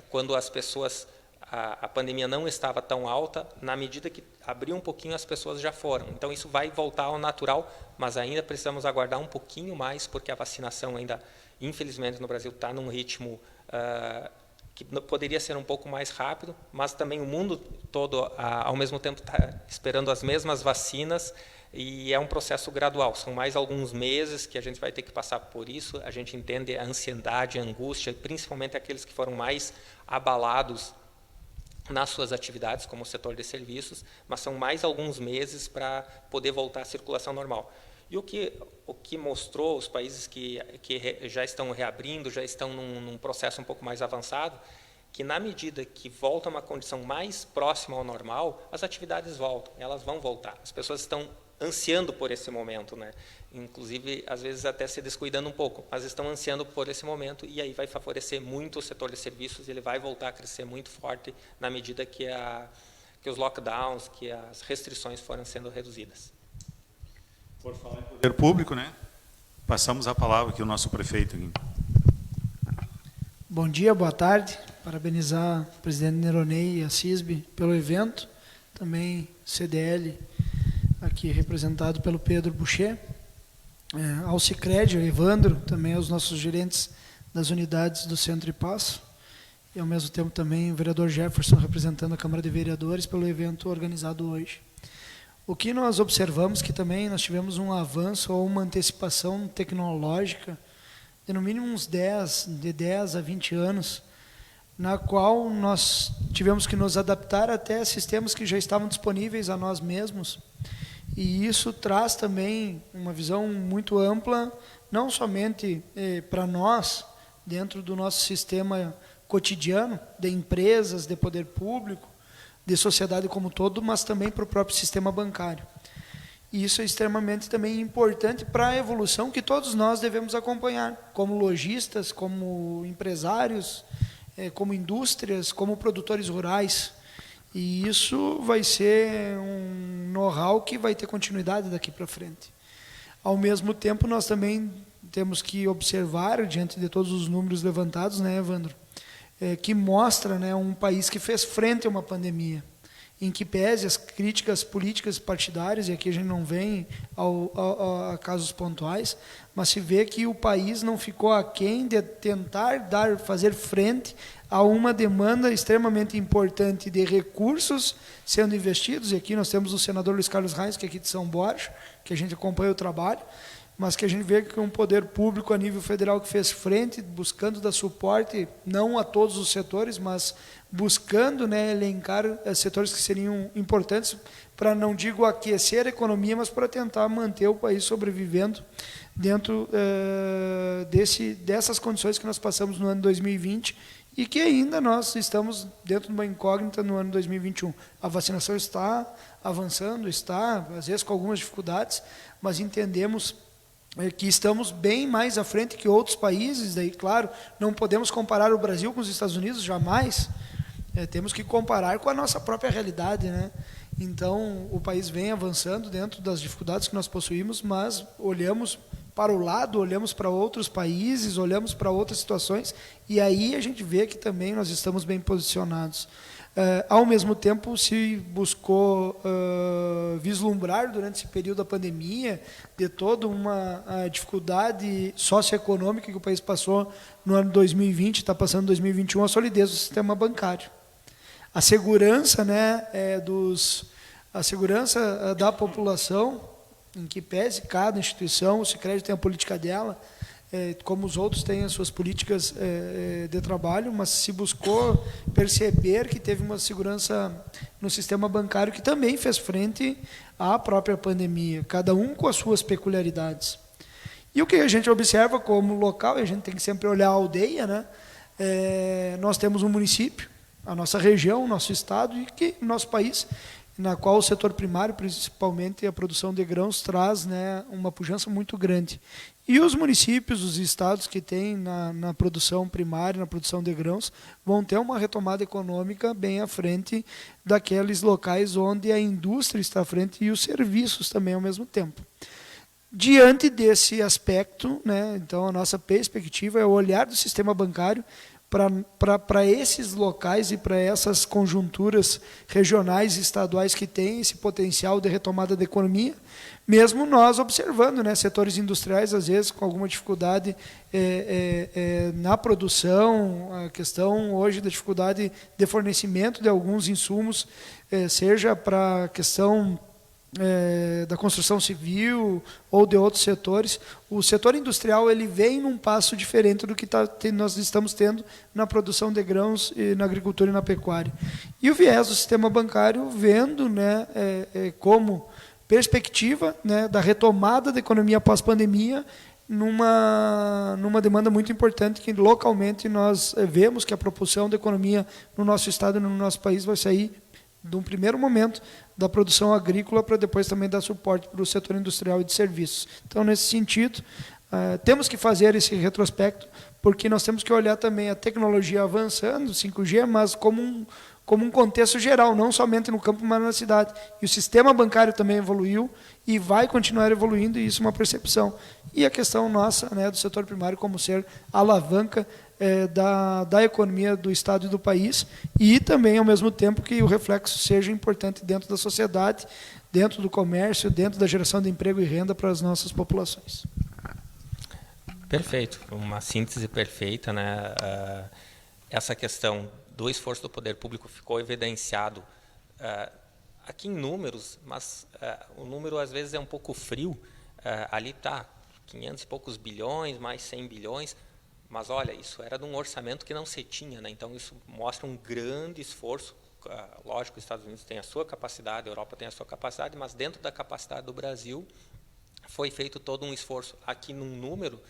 quando as pessoas, a pandemia não estava tão alta, na medida que abriu um pouquinho, as pessoas já foram. Então, isso vai voltar ao natural, mas ainda precisamos aguardar um pouquinho mais, porque a vacinação ainda, infelizmente, no Brasil está num ritmo que poderia ser um pouco mais rápido, mas também o mundo todo, ao mesmo tempo, está esperando as mesmas vacinas, e é um processo gradual. São mais alguns meses que a gente vai ter que passar por isso. A gente entende a ansiedade, a angústia, principalmente aqueles que foram mais abalados nas suas atividades, como o setor de serviços, mas são mais alguns meses para poder voltar à circulação normal. E o que mostrou os países que já estão reabrindo, já estão num processo um pouco mais avançado, que na medida que volta a uma condição mais próxima ao normal, as atividades voltam, elas vão voltar. As pessoas estão ansiando por esse momento, né? Inclusive, às vezes até se descuidando um pouco, mas estão ansiando por esse momento, e aí vai favorecer muito o setor de serviços, e ele vai voltar a crescer muito forte na medida que os lockdowns, que as restrições foram sendo reduzidas. Por falar em poder público, né? Passamos a palavra aqui ao nosso prefeito. Bom dia, boa tarde. Parabenizar o presidente Neronei e a CISB pelo evento. Também CDL, aqui representado pelo Pedro Boucher. Ao Sicredi, ao Evandro, também aos nossos gerentes das unidades do Centro e Passo. E, ao mesmo tempo, também o vereador Jefferson, representando a Câmara de Vereadores, pelo evento organizado hoje. O que nós observamos que também nós tivemos um avanço ou uma antecipação tecnológica de no mínimo uns 10 a 20 anos, na qual nós tivemos que nos adaptar até a sistemas que já estavam disponíveis a nós mesmos. E isso traz também uma visão muito ampla, não somente para nós, dentro do nosso sistema cotidiano, de empresas, de poder público, de sociedade como um todo, mas também para o próprio sistema bancário. E isso é extremamente também importante para a evolução que todos nós devemos acompanhar, como lojistas, como empresários, como indústrias, como produtores rurais. E isso vai ser um know-how que vai ter continuidade daqui para frente. Ao mesmo tempo, nós também temos que observar, diante de todos os números levantados, né, Evandro, que mostra, né, um país que fez frente a uma pandemia. em que pese as críticas políticas partidárias, e aqui a gente não vem a casos pontuais, mas se vê que o país não ficou aquém de tentar fazer frente a uma demanda extremamente importante de recursos sendo investidos, e aqui nós temos o senador Luiz Carlos Reis, que é aqui de São Borja, que a gente acompanha o trabalho, mas que a gente vê que um poder público a nível federal que fez frente, buscando dar suporte, não a todos os setores, mas buscando, né, elencar setores que seriam importantes para, não digo aquecer a economia, mas para tentar manter o país sobrevivendo dentro dessas condições que nós passamos no ano 2020 e que ainda nós estamos dentro de uma incógnita no ano 2021. A vacinação está avançando, às vezes com algumas dificuldades, mas entendemos que estamos bem mais à frente que outros países. Daí, claro, não podemos comparar o Brasil com os Estados Unidos, jamais. Temos que comparar com a nossa própria realidade, né? Então, o país vem avançando dentro das dificuldades que nós possuímos, mas olhamos para o lado, olhamos para outros países, olhamos para outras situações, e aí a gente vê que também nós estamos bem posicionados. Ao mesmo tempo, se buscou vislumbrar durante esse período da pandemia, de toda uma dificuldade socioeconômica que o país passou no ano 2020, está passando em 2021, a solidez do sistema bancário. A segurança, né, a segurança da população, em que pese cada instituição, o Sicredi tem a política dela, como os outros têm as suas políticas de trabalho, mas se buscou perceber que teve uma segurança no sistema bancário que também fez frente à própria pandemia, cada um com as suas peculiaridades. E o que a gente observa como local, e a gente tem que sempre olhar a aldeia, né? Nós temos um município, a nossa região, o nosso estado e o nosso país, na qual o setor primário, principalmente a produção de grãos, traz, né, uma pujança muito grande. E os municípios, os estados que têm na produção primária, na produção de grãos, vão ter uma retomada econômica bem à frente daqueles locais onde a indústria está à frente e os serviços também ao mesmo tempo. Diante desse aspecto, né, então a nossa perspectiva é o olhar do sistema bancário para esses locais e para essas conjunturas regionais e estaduais que têm esse potencial de retomada da economia, mesmo nós observando, né, setores industriais, às vezes, com alguma dificuldade na produção, a questão hoje da dificuldade de fornecimento de alguns insumos, seja para a questão da construção civil ou de outros setores. O setor industrial ele vem num passo diferente do que nós estamos tendo na produção de grãos, e na agricultura e na pecuária. E o viés do sistema bancário vendo, né, como perspectiva, né, da retomada da economia pós-pandemia, numa demanda muito importante que localmente nós vemos que a propulsão da economia no nosso estado e no nosso país vai sair de um primeiro momento da produção agrícola para depois também dar suporte para o setor industrial e de serviços. Então, nesse sentido, temos que fazer esse retrospecto, porque nós temos que olhar também a tecnologia avançando, 5G, mas como um contexto geral, não somente no campo, mas na cidade. E o sistema bancário também evoluiu e vai continuar evoluindo, e isso é uma percepção. E a questão nossa, né, do setor primário como ser alavanca da economia do Estado e do país, e também, ao mesmo tempo, que o reflexo seja importante dentro da sociedade, dentro do comércio, dentro da geração de emprego e renda para as nossas populações. Perfeito, uma síntese perfeita, né? Essa questão do esforço do poder público ficou evidenciado aqui em números, mas o número às vezes é um pouco frio. Ali está 500 e poucos bilhões, mais 100 bilhões, mas olha, isso era de um orçamento que não se tinha, né? Então isso mostra um grande esforço. Lógico, os Estados Unidos têm a sua capacidade, a Europa tem a sua capacidade, mas dentro da capacidade do Brasil foi feito todo um esforço aqui num número,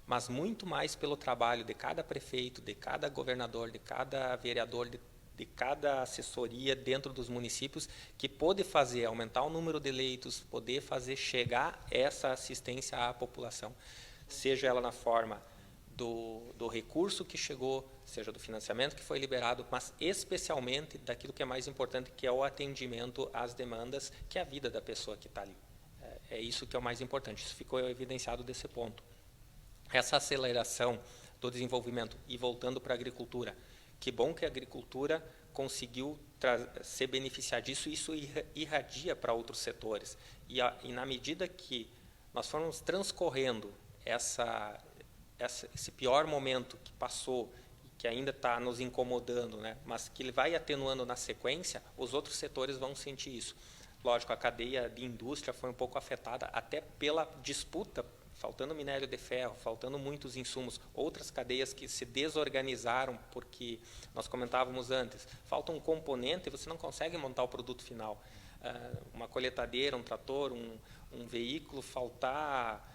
mas muito mais pelo trabalho de cada prefeito, de cada governador, de cada vereador, de cada assessoria dentro dos municípios, que pôde fazer, aumentar o número de leitos, poder fazer chegar essa assistência à população, seja ela na forma do recurso que chegou, seja do financiamento que foi liberado, mas especialmente daquilo que é mais importante, que é o atendimento às demandas, que é a vida da pessoa que está ali. É isso que é o mais importante, isso ficou evidenciado desse ponto. Essa aceleração do desenvolvimento, e voltando para a agricultura, que bom que a agricultura conseguiu se beneficiar disso, e isso irradia para outros setores. E na medida que nós formos transcorrendo esse pior momento que passou, que ainda está nos incomodando, né, mas que ele vai atenuando na sequência, os outros setores vão sentir isso. Lógico, a cadeia de indústria foi um pouco afetada até pela disputa, faltando minério de ferro, faltando muitos insumos, outras cadeias que se desorganizaram, porque nós comentávamos antes, falta um componente e você não consegue montar o produto final. Uma colheitadeira, um trator, um veículo, faltar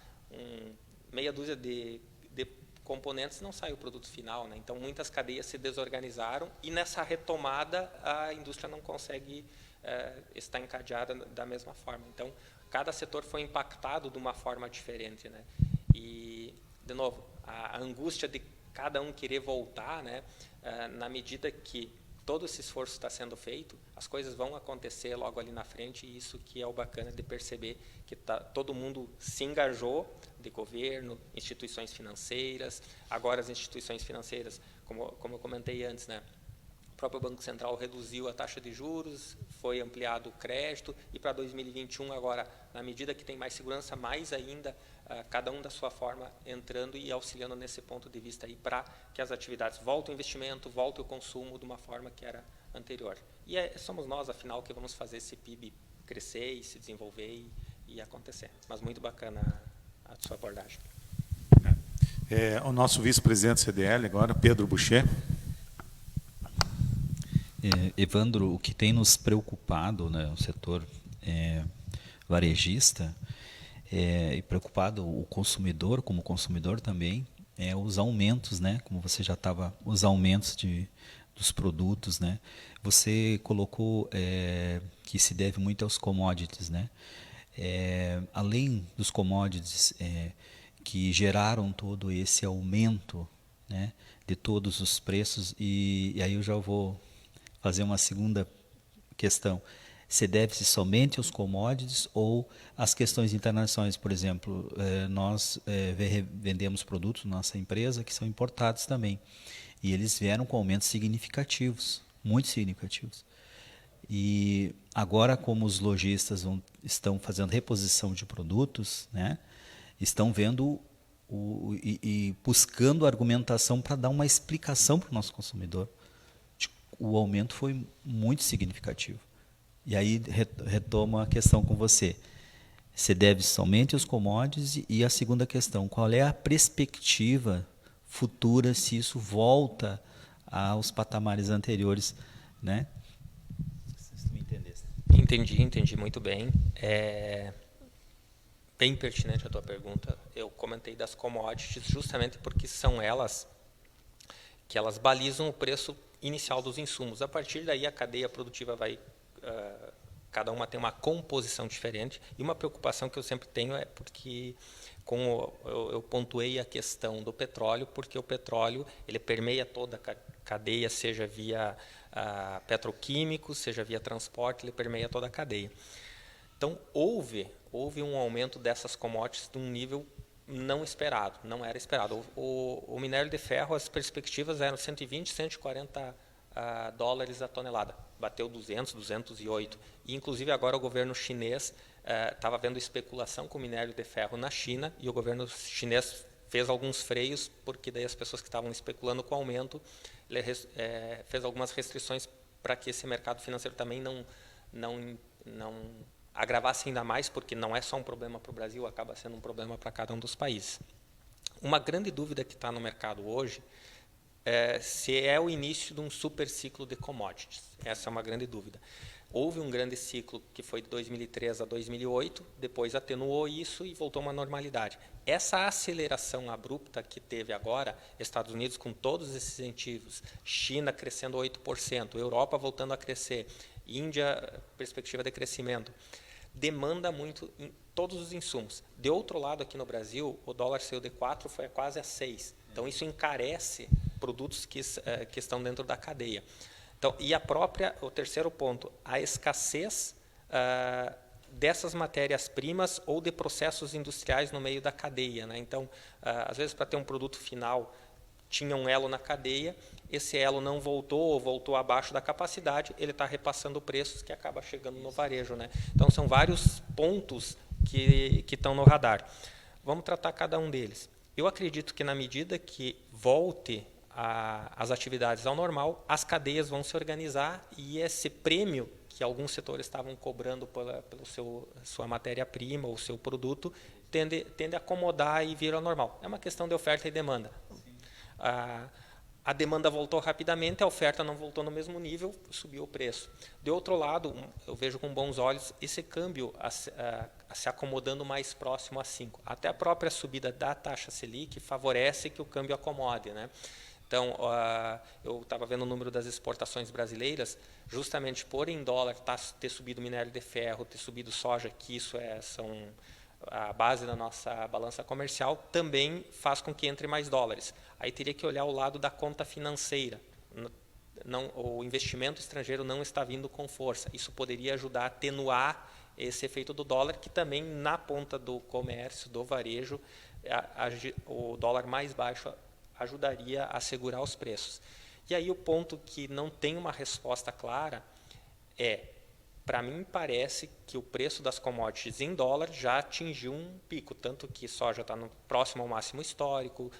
meia dúzia de componentes, não sai o produto final, né? Então, muitas cadeias se desorganizaram e, nessa retomada, a indústria não consegue estar encadeada da mesma forma. Então, cada setor foi impactado de uma forma diferente, né? E, de novo, a angústia de cada um querer voltar, né? Na medida que todo esse esforço está sendo feito, as coisas vão acontecer logo ali na frente, e isso que é o bacana de perceber que todo mundo se engajou, de governo, instituições financeiras. Agora as instituições financeiras, como eu comentei antes, né? O próprio Banco Central reduziu a taxa de juros, foi ampliado o crédito, e para 2021 agora, na medida que tem mais segurança, mais ainda, cada um da sua forma entrando e auxiliando nesse ponto de vista aí, para que as atividades voltem o investimento, volte o consumo de uma forma que era anterior. E somos nós, afinal, que vamos fazer esse PIB crescer e se desenvolver e acontecer. Mas muito bacana a sua abordagem. O nosso vice-presidente CDL agora, Pedro Boucher. Evandro, o que tem nos preocupado, né, o setor varejista, e preocupado o consumidor, como consumidor também, os aumentos, né, como você já estava, os aumentos dos produtos, né. Você colocou que se deve muito aos commodities, né. Além dos commodities que geraram todo esse aumento, né, de todos os preços, e aí eu já vou fazer uma segunda questão. Se deve-se somente aos commodities ou às questões internacionais? Por exemplo, nós vendemos produtos na nossa empresa que são importados também. E eles vieram com aumentos significativos, muito significativos. E agora, como os lojistas estão fazendo reposição de produtos, né, estão vendo e buscando argumentação para dar uma explicação para o nosso consumidor. O aumento foi muito significativo. E aí retomo a questão com você. Se deve somente aos commodities? E a segunda questão, qual é a perspectiva futura se isso volta aos patamares anteriores, né? Se tu me entendesse. Entendi muito bem. Bem pertinente a tua pergunta. Eu comentei das commodities justamente porque são elas que elas balizam o preço inicial dos insumos. A partir daí, a cadeia produtiva vai... cada uma tem uma composição diferente, e uma preocupação que eu sempre tenho é porque eu pontuei a questão do petróleo, porque o petróleo ele permeia toda a cadeia, seja via petroquímicos, seja via transporte, ele permeia toda a cadeia. Então, houve um aumento dessas commodities de um nível não esperado, não era esperado. O minério de ferro, as perspectivas eram 120, 140 dólares a tonelada. Bateu 200, 208. E, inclusive, agora o governo chinês estava vendo especulação com minério de ferro na China, e o governo chinês fez alguns freios, porque daí as pessoas que estavam especulando com o aumento, ele fez algumas restrições para que esse mercado financeiro também não agravasse ainda mais, porque não é só um problema para o Brasil, acaba sendo um problema para cada um dos países. Uma grande dúvida que está no mercado hoje se é o início de um super ciclo de commodities. Essa é uma grande dúvida. Houve um grande ciclo que foi de 2003 a 2008, depois atenuou isso e voltou a uma normalidade. Essa aceleração abrupta que teve agora, Estados Unidos com todos esses incentivos, China crescendo 8%, Europa voltando a crescer, Índia, perspectiva de crescimento, demanda muito em todos os insumos. De outro lado, aqui no Brasil, o dólar saiu de 4, foi quase a 6. Então, isso encarece produtos que estão dentro da cadeia. Então, e o terceiro ponto, a escassez dessas matérias-primas ou de processos industriais no meio da cadeia, né? Então, às vezes, para ter um produto final tinha um elo na cadeia, esse elo não voltou ou voltou abaixo da capacidade, ele está repassando preços que acaba chegando no varejo, né? Então, são vários pontos que estão no radar. Vamos tratar cada um deles. Eu acredito que, na medida que volte as atividades ao normal, as cadeias vão se organizar e esse prêmio que alguns setores estavam cobrando pelo sua matéria-prima ou seu produto tende a acomodar e vir ao normal. É uma questão de oferta e demanda. A demanda voltou rapidamente, a oferta não voltou no mesmo nível, subiu o preço. De outro lado, eu vejo com bons olhos esse câmbio se acomodando mais próximo a 5. Até a própria subida da taxa Selic favorece que o câmbio acomode, né? Então, eu estava vendo o número das exportações brasileiras, justamente por em dólar ter subido minério de ferro, ter subido soja, que isso são a base da nossa balança comercial, também faz com que entre mais dólares. Aí teria que olhar o lado da conta financeira. O investimento estrangeiro não está vindo com força. Isso poderia ajudar a atenuar esse efeito do dólar, que também na ponta do comércio, do varejo, o dólar mais baixo ajudaria a segurar os preços. E aí o ponto que não tem uma resposta clara para mim parece que o preço das commodities em dólar já atingiu um pico, tanto que soja está próximo ao máximo histórico,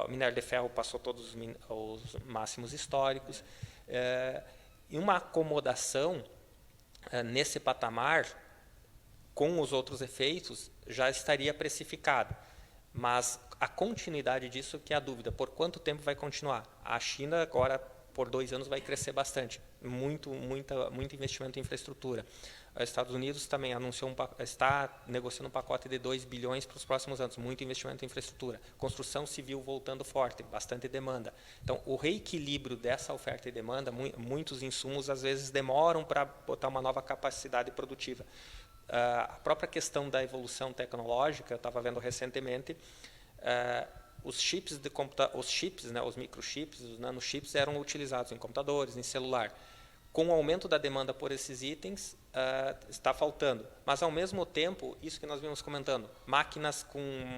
minério de ferro passou todos os máximos históricos, e uma acomodação nesse patamar, com os outros efeitos, já estaria precificado. Mas a continuidade disso que é a dúvida, por quanto tempo vai continuar? A China agora, por 2 anos, vai crescer bastante, muito investimento em infraestrutura. Os Estados Unidos também está negociando um pacote de 2 bilhões para os próximos anos, muito investimento em infraestrutura. Construção civil voltando forte, bastante demanda. Então, o reequilíbrio dessa oferta e demanda, muitos insumos às vezes demoram para botar uma nova capacidade produtiva. A própria questão da evolução tecnológica, eu estava vendo recentemente, os chips, os microchips, os nanochips eram utilizados em computadores, em celular. Com o aumento da demanda por esses itens, está faltando. Mas, ao mesmo tempo, isso que nós vimos comentando, máquinas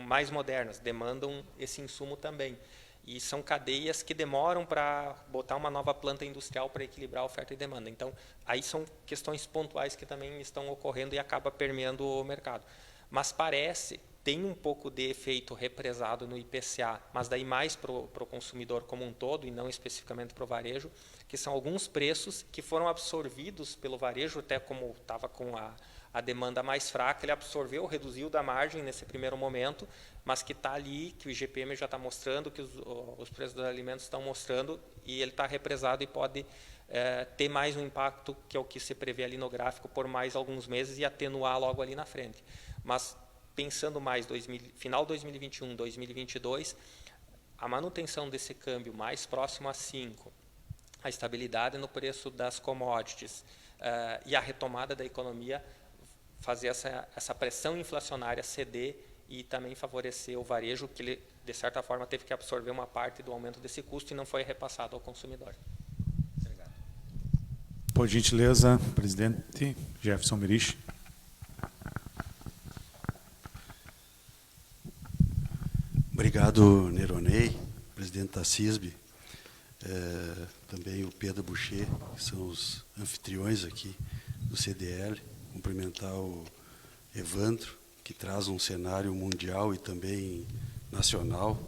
mais modernas demandam esse insumo também. E são cadeias que demoram para botar uma nova planta industrial para equilibrar a oferta e demanda. Então, aí são questões pontuais que também estão ocorrendo e acaba permeando o mercado. Mas tem um pouco de efeito represado no IPCA, mas daí mais para o consumidor como um todo, e não especificamente para o varejo, que são alguns preços que foram absorvidos pelo varejo, até como estava com a demanda mais fraca, ele absorveu, reduziu da margem nesse primeiro momento, mas que está ali, que o IGPM já está mostrando, que os preços dos alimentos estão mostrando, e ele está represado e pode ter mais um impacto, que é o que se prevê ali no gráfico, por mais alguns meses e atenuar logo ali na frente. Mas, pensando mais final 2021, 2022, a manutenção desse câmbio mais próximo a 5, a estabilidade no preço das commodities e a retomada da economia, fazer essa pressão inflacionária ceder e também favorecer o varejo, que ele, de certa forma, teve que absorver uma parte do aumento desse custo e não foi repassado ao consumidor. Obrigado. Por gentileza, presidente Jefferson Merich. Obrigado, Neronei, presidente da CISB, também o Pedro Boucher, que são os anfitriões aqui do CDL, cumprimentar o Evandro, que traz um cenário mundial e também nacional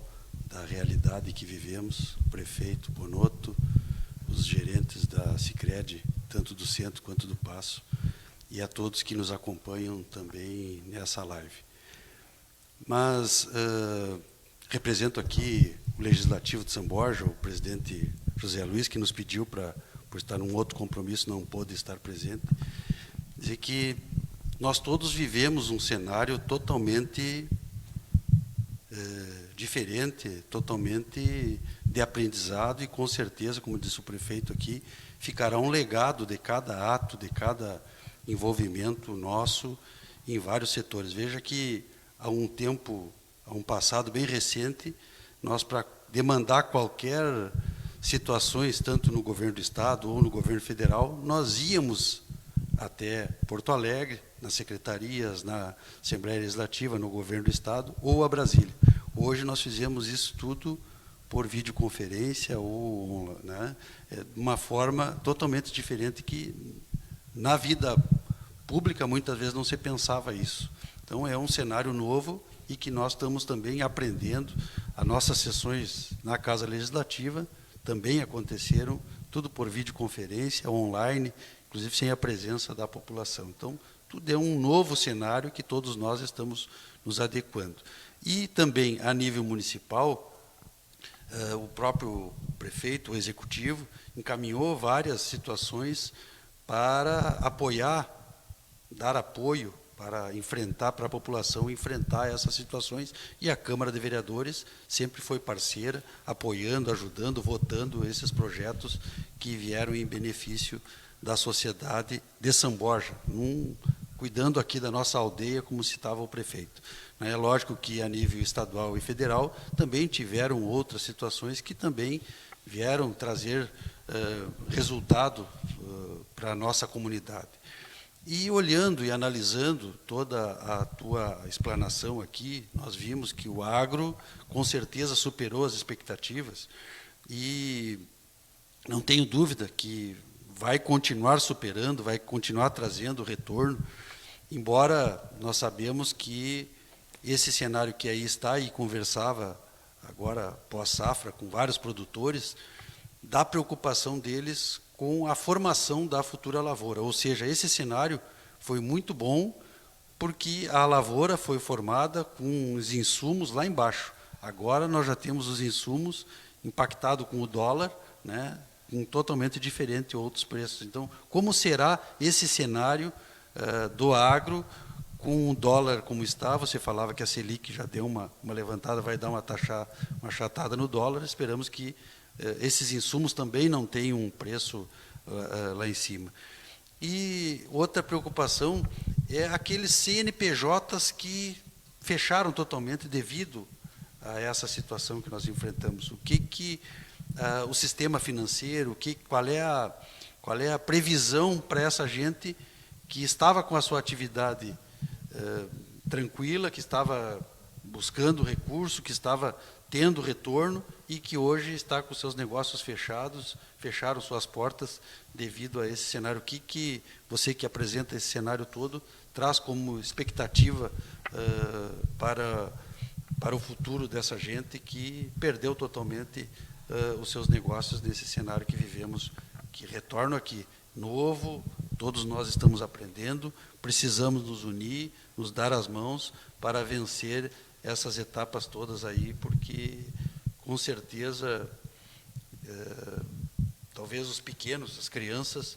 da realidade que vivemos, o prefeito Bonotto, os gerentes da Sicredi, tanto do centro quanto do Paço, e a todos que nos acompanham também nessa live. Mas represento aqui o Legislativo de São Borja, o presidente José Luiz, que nos pediu por estar num outro compromisso, não pôde estar presente, dizer que nós todos vivemos um cenário totalmente diferente, totalmente de aprendizado e, com certeza, como disse o prefeito aqui, ficará um legado de cada ato, de cada envolvimento nosso em vários setores. Veja que há um passado bem recente, nós, para demandar qualquer situações, tanto no governo do Estado ou no governo federal, nós íamos até Porto Alegre, nas secretarias, na Assembleia Legislativa, no governo do Estado, ou a Brasília. Hoje nós fizemos isso tudo por videoconferência ou, né, de uma forma totalmente diferente que na vida pública muitas vezes não se pensava isso. Então é um cenário novo e que nós estamos também aprendendo. As nossas sessões na Casa Legislativa também aconteceram, tudo por videoconferência, online, inclusive sem a presença da população. Então, tudo é um novo cenário que todos nós estamos nos adequando. E também, a nível municipal, o próprio prefeito, o executivo, encaminhou várias situações para apoiar, dar apoio para enfrentar, para a população enfrentar essas situações, e a Câmara de Vereadores sempre foi parceira, apoiando, ajudando, votando esses projetos que vieram em benefício da sociedade de São Borja, cuidando aqui da nossa aldeia, como citava o prefeito. É lógico que a nível estadual e federal também tiveram outras situações que também vieram trazer resultado para a nossa comunidade. E olhando e analisando toda a tua explanação aqui, nós vimos que o agro, com certeza, superou as expectativas e não tenho dúvida que vai continuar superando, vai continuar trazendo retorno, embora nós sabemos que esse cenário que aí está, e conversava agora pós-safra com vários produtores, da preocupação deles com a formação da futura lavoura. Ou seja, esse cenário foi muito bom porque a lavoura foi formada com os insumos lá embaixo. Agora nós já temos os insumos impactados com o dólar, né, totalmente diferente outros preços. Então, como será esse cenário do agro com o dólar como está? Você falava que a Selic já deu uma levantada, vai dar uma achatada no dólar. Esperamos que esses insumos também não tenham um preço lá em cima. E outra preocupação é aqueles CNPJs que fecharam totalmente devido a essa situação que nós enfrentamos. O que o sistema financeiro, qual é a previsão para essa gente que estava com a sua atividade tranquila, que estava buscando recurso, que estava tendo retorno e que hoje está com seus negócios fechados, fecharam suas portas devido a esse cenário. O que você que apresenta esse cenário todo traz como expectativa para o futuro dessa gente que perdeu totalmente os seus negócios nesse cenário que vivemos, que retorno aqui, novo, todos nós estamos aprendendo, precisamos nos unir, nos dar as mãos para vencer essas etapas todas aí, porque com certeza talvez os pequenos, as crianças,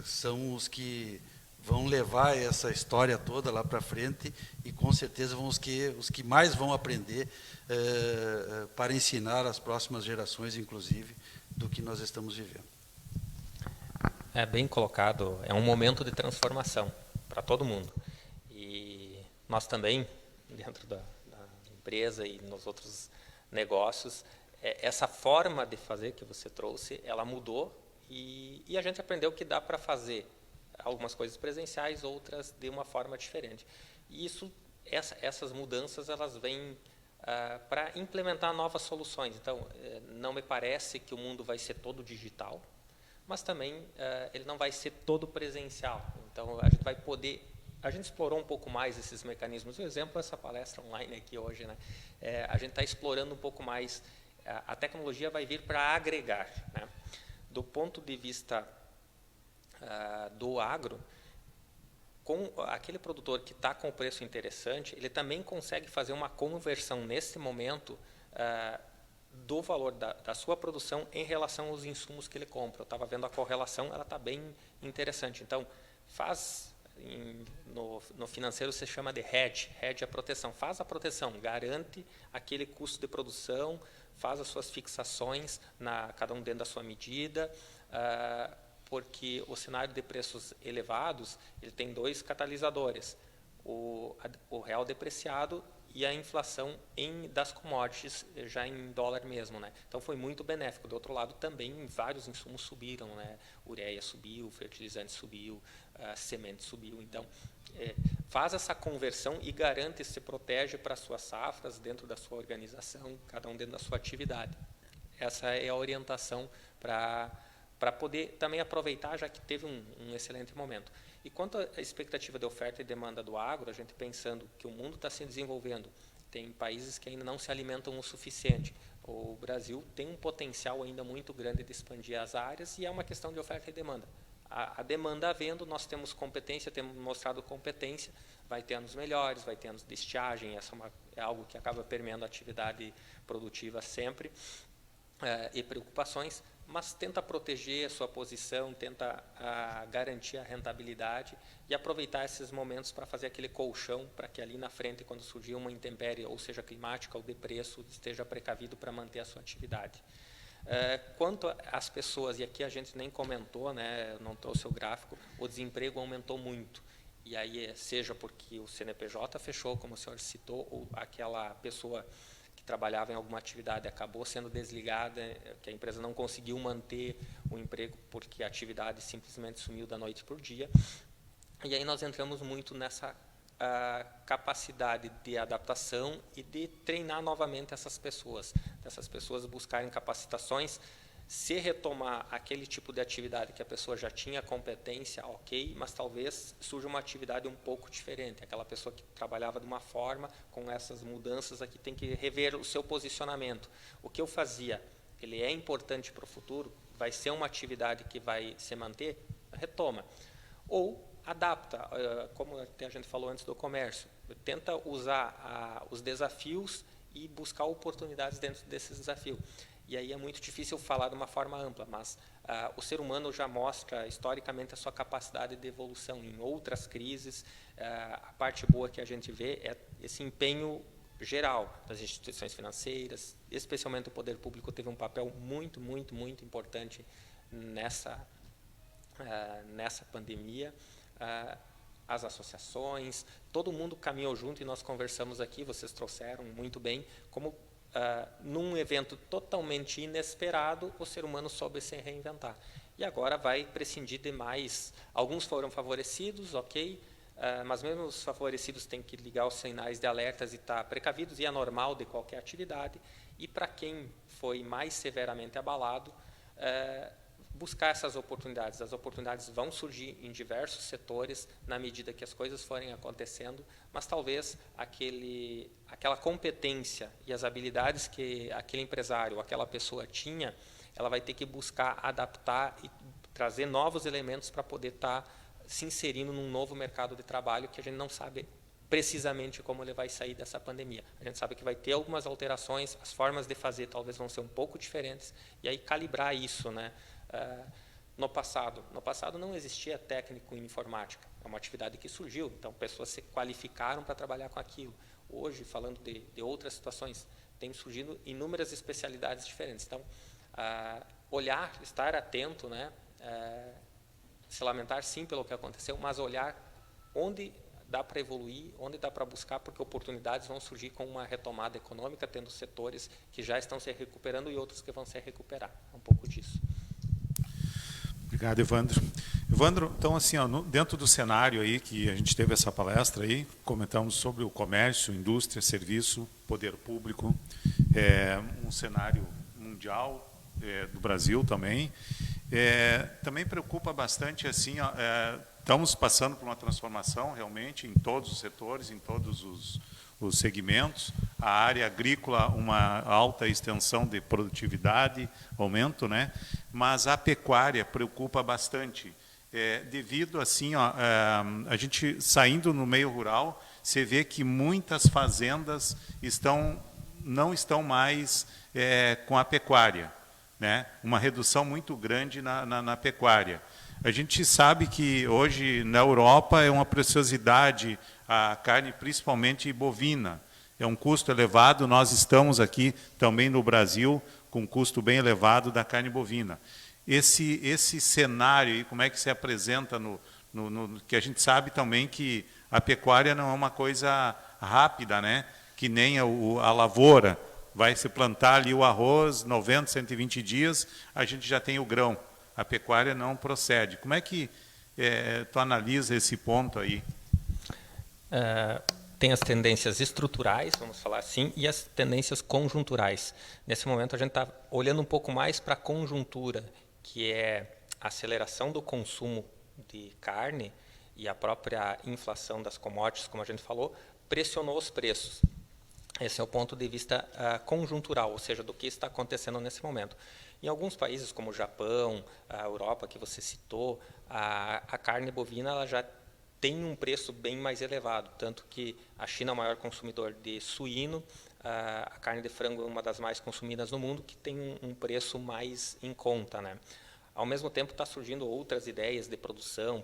são os que vão levar essa história toda lá para frente e com certeza vão os que mais vão aprender para ensinar as próximas gerações, inclusive, do que nós estamos vivendo. É bem colocado, é um momento de transformação para todo mundo. E nós também, dentro da empresa e nos outros negócios, essa forma de fazer que você trouxe, ela mudou e a gente aprendeu que dá para fazer algumas coisas presenciais, outras de uma forma diferente. E essas mudanças, elas vêm para implementar novas soluções. Então, não me parece que o mundo vai ser todo digital, mas também ele não vai ser todo presencial. Então, a gente vai poder... A gente explorou um pouco mais esses mecanismos. Um exemplo, essa palestra online aqui hoje, né? A gente está explorando um pouco mais. A tecnologia vai vir para agregar, né? Do ponto de vista do agro, com aquele produtor que está com o preço interessante, ele também consegue fazer uma conversão nesse momento do valor da sua produção em relação aos insumos que ele compra. Eu estava vendo a correlação, ela está bem interessante. Então, no financeiro se chama de hedge é a proteção. Faz a proteção, garante aquele custo de produção, faz as suas fixações, cada um dentro da sua medida, porque o cenário de preços elevados, ele tem dois catalisadores, o real depreciado e a inflação das commodities já em dólar mesmo, né? Então foi muito benéfico. Do outro lado também vários insumos subiram, né? Ureia subiu, fertilizante subiu, semente subiu. Então faz essa conversão e garante, se protege para as suas safras dentro da sua organização, cada um dentro da sua atividade. Essa é a orientação para poder também aproveitar, já que teve um excelente momento. E quanto à expectativa de oferta e demanda do agro, a gente pensando que o mundo está se desenvolvendo, tem países que ainda não se alimentam o suficiente. O Brasil tem um potencial ainda muito grande de expandir as áreas e é uma questão de oferta e demanda. A demanda havendo, nós temos competência, temos mostrado competência, vai ter anos melhores, vai ter anos de estiagem, essa é algo que acaba permeando a atividade produtiva sempre, e preocupações, mas tenta proteger a sua posição, tenta garantir a rentabilidade e aproveitar esses momentos para fazer aquele colchão, para que ali na frente, quando surgir uma intempérie, ou seja climática ou de preço, esteja precavido para manter a sua atividade. Quanto às pessoas, e aqui a gente nem comentou, né, não trouxe o gráfico, o desemprego aumentou muito. E aí, seja porque o CNPJ fechou, como o senhor citou, ou aquela pessoa que trabalhava em alguma atividade acabou sendo desligada, que a empresa não conseguiu manter o emprego porque a atividade simplesmente sumiu da noite para o dia. E aí nós entramos muito nessa capacidade de adaptação e de treinar novamente essas pessoas buscarem capacitações, se retomar aquele tipo de atividade que a pessoa já tinha competência, ok, mas talvez surja uma atividade um pouco diferente. Aquela pessoa que trabalhava de uma forma, com essas mudanças aqui, tem que rever o seu posicionamento. O que eu fazia, ele é importante para o futuro, vai ser uma atividade que vai se manter, retoma. Ou adapta, como a gente falou antes do comércio, tenta usar os desafios e buscar oportunidades dentro desses desafios. E aí é muito difícil falar de uma forma ampla, mas o ser humano já mostra historicamente a sua capacidade de evolução em outras crises. A parte boa que a gente vê é esse empenho geral das instituições financeiras, especialmente o poder público teve um papel muito, muito, muito importante nessa pandemia. As associações, todo mundo caminhou junto e nós conversamos aqui, vocês trouxeram muito bem, como num evento totalmente inesperado, o ser humano soube se reinventar. E agora vai prescindir de mais. Alguns foram favorecidos, ok, mas mesmo os favorecidos têm que ligar os sinais de alertas e estar precavidos, e é normal de qualquer atividade. E para quem foi mais severamente abalado, buscar essas oportunidades. As oportunidades vão surgir em diversos setores na medida que as coisas forem acontecendo, mas talvez aquela competência e as habilidades que aquele empresário ou aquela pessoa tinha, ela vai ter que buscar adaptar e trazer novos elementos para poder estar se inserindo num novo mercado de trabalho que a gente não sabe precisamente como ele vai sair dessa pandemia. A gente sabe que vai ter algumas alterações, as formas de fazer talvez vão ser um pouco diferentes, e aí calibrar isso, né? No passado não existia técnico em informática, é uma atividade que surgiu, então pessoas se qualificaram para trabalhar com aquilo. Hoje, falando de outras situações, tem surgido inúmeras especialidades diferentes. Então, olhar, estar atento, né? Se lamentar sim pelo que aconteceu, mas olhar onde dá para evoluir, onde dá para buscar, porque oportunidades vão surgir com uma retomada econômica, tendo setores que já estão se recuperando e outros que vão se recuperar. Um pouco disso. Obrigado, Evandro. Evandro, então, assim, dentro do cenário aí que a gente teve essa palestra aí, comentamos sobre o comércio, indústria, serviço, poder público, um cenário mundial, do Brasil também. Também preocupa bastante, assim, estamos passando por uma transformação realmente em todos os setores, em todos os segmentos. A área agrícola, uma alta extensão de produtividade, aumento, né? Mas a pecuária preocupa bastante, devido assim, a gente saindo no meio rural, você vê que muitas fazendas não estão mais com a pecuária, né? Uma redução muito grande na pecuária. A gente sabe que hoje na Europa é uma preciosidade a carne, principalmente bovina. É um custo elevado, nós estamos aqui também no Brasil com um custo bem elevado da carne bovina. Esse cenário aí, como é que se apresenta que a gente sabe também que a pecuária não é uma coisa rápida, né? que nem a lavoura, vai se plantar ali o arroz, 90, 120 dias, a gente já tem o grão. A pecuária não procede. Como é que tu analisa esse ponto aí? Tem as tendências estruturais, vamos falar assim, e as tendências conjunturais. Nesse momento, a gente está olhando um pouco mais para a conjuntura, que é a aceleração do consumo de carne e a própria inflação das commodities, como a gente falou, pressionou os preços. Esse é o ponto de vista conjuntural, ou seja, do que está acontecendo nesse momento. Em alguns países, como o Japão, a Europa, que você citou, a carne bovina ela já tem um preço bem mais elevado, tanto que a China é o maior consumidor de suíno, a carne de frango é uma das mais consumidas no mundo, que tem um preço mais em conta, né? Ao mesmo tempo, está surgindo outras ideias de produção,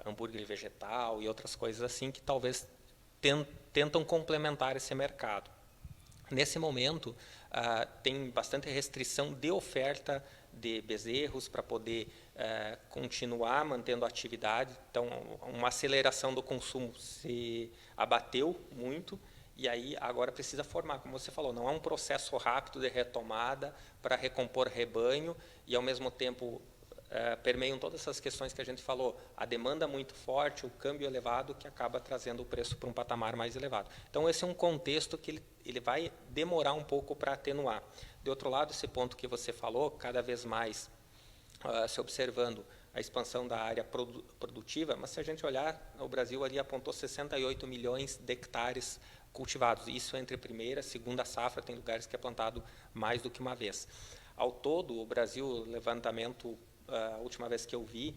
hambúrguer vegetal e outras coisas assim, que talvez tentam complementar esse mercado. Nesse momento, tem bastante restrição de oferta de bezerros para poder continuar mantendo a atividade. Então, uma aceleração do consumo se abateu muito e aí agora precisa formar, como você falou, não é um processo rápido de retomada para recompor rebanho e, ao mesmo tempo, permeiam todas essas questões que a gente falou, a demanda muito forte, o câmbio elevado, que acaba trazendo o preço para um patamar mais elevado. Então, esse é um contexto que ele vai demorar um pouco para atenuar. De outro lado, esse ponto que você falou, cada vez mais se observando a expansão da área produtiva, mas se a gente olhar, o Brasil ali apontou 68 milhões de hectares cultivados. Isso entre primeira e segunda safra, tem lugares que é plantado mais do que uma vez. Ao todo, o Brasil, levantamento, a última vez que eu vi,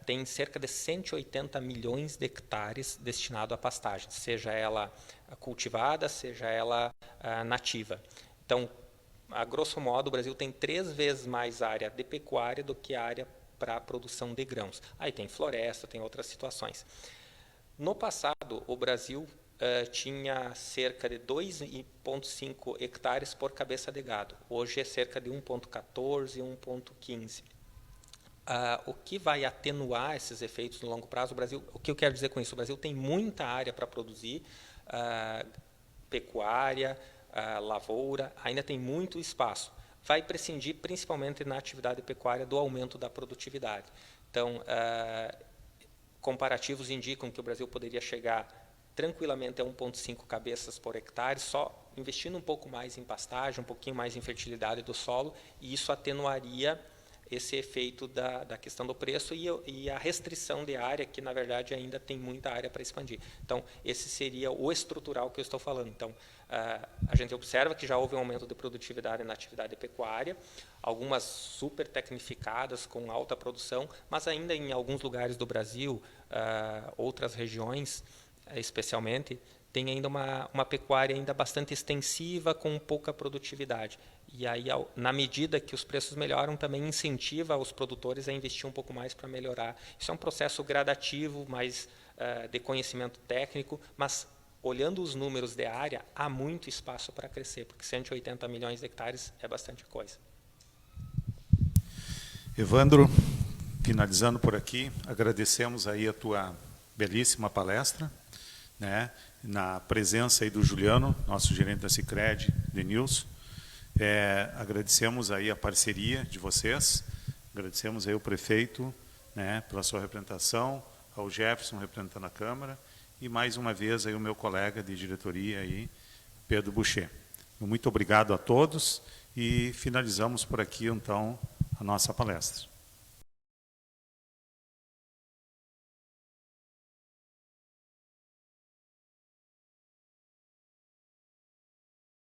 tem cerca de 180 milhões de hectares destinado à pastagem, seja ela cultivada, seja ela nativa. Então, a grosso modo, o Brasil tem 3 vezes mais área de pecuária do que área para a produção de grãos. Aí tem floresta, tem outras situações. No passado, o Brasil tinha cerca de 2,5 hectares por cabeça de gado. Hoje é cerca de 1,14, 1,15. O que vai atenuar esses efeitos no longo prazo? O Brasil, o que eu quero dizer com isso? O Brasil tem muita área para produzir, pecuária, lavoura, ainda tem muito espaço. Vai prescindir, principalmente na atividade pecuária, do aumento da produtividade. Então, comparativos indicam que o Brasil poderia chegar tranquilamente a 1,5 cabeças por hectare, só investindo um pouco mais em pastagem, um pouquinho mais em fertilidade do solo, e isso atenuaria esse efeito da questão do preço e a restrição de área, que, na verdade, ainda tem muita área para expandir. Então, esse seria o estrutural que eu estou falando. Então, a gente observa que já houve um aumento de produtividade na atividade pecuária, algumas super tecnificadas, com alta produção, mas ainda em alguns lugares do Brasil, outras regiões, especialmente, tem ainda uma pecuária ainda bastante extensiva, com pouca produtividade. E aí, na medida que os preços melhoram, também incentiva os produtores a investir um pouco mais para melhorar. Isso é um processo gradativo, mais de conhecimento técnico, mas, olhando os números de área, há muito espaço para crescer, porque 180 milhões de hectares é bastante coisa. Evandro, finalizando por aqui, agradecemos aí a tua belíssima palestra, né, na presença aí do Juliano, nosso gerente da Sicredi, Denilson. Agradecemos aí a parceria de vocês, agradecemos aí o prefeito, né, pela sua representação, ao Jefferson representando a Câmara, e mais uma vez aí o meu colega de diretoria aí, Pedro Boucher. Muito obrigado a todos e finalizamos por aqui então a nossa palestra.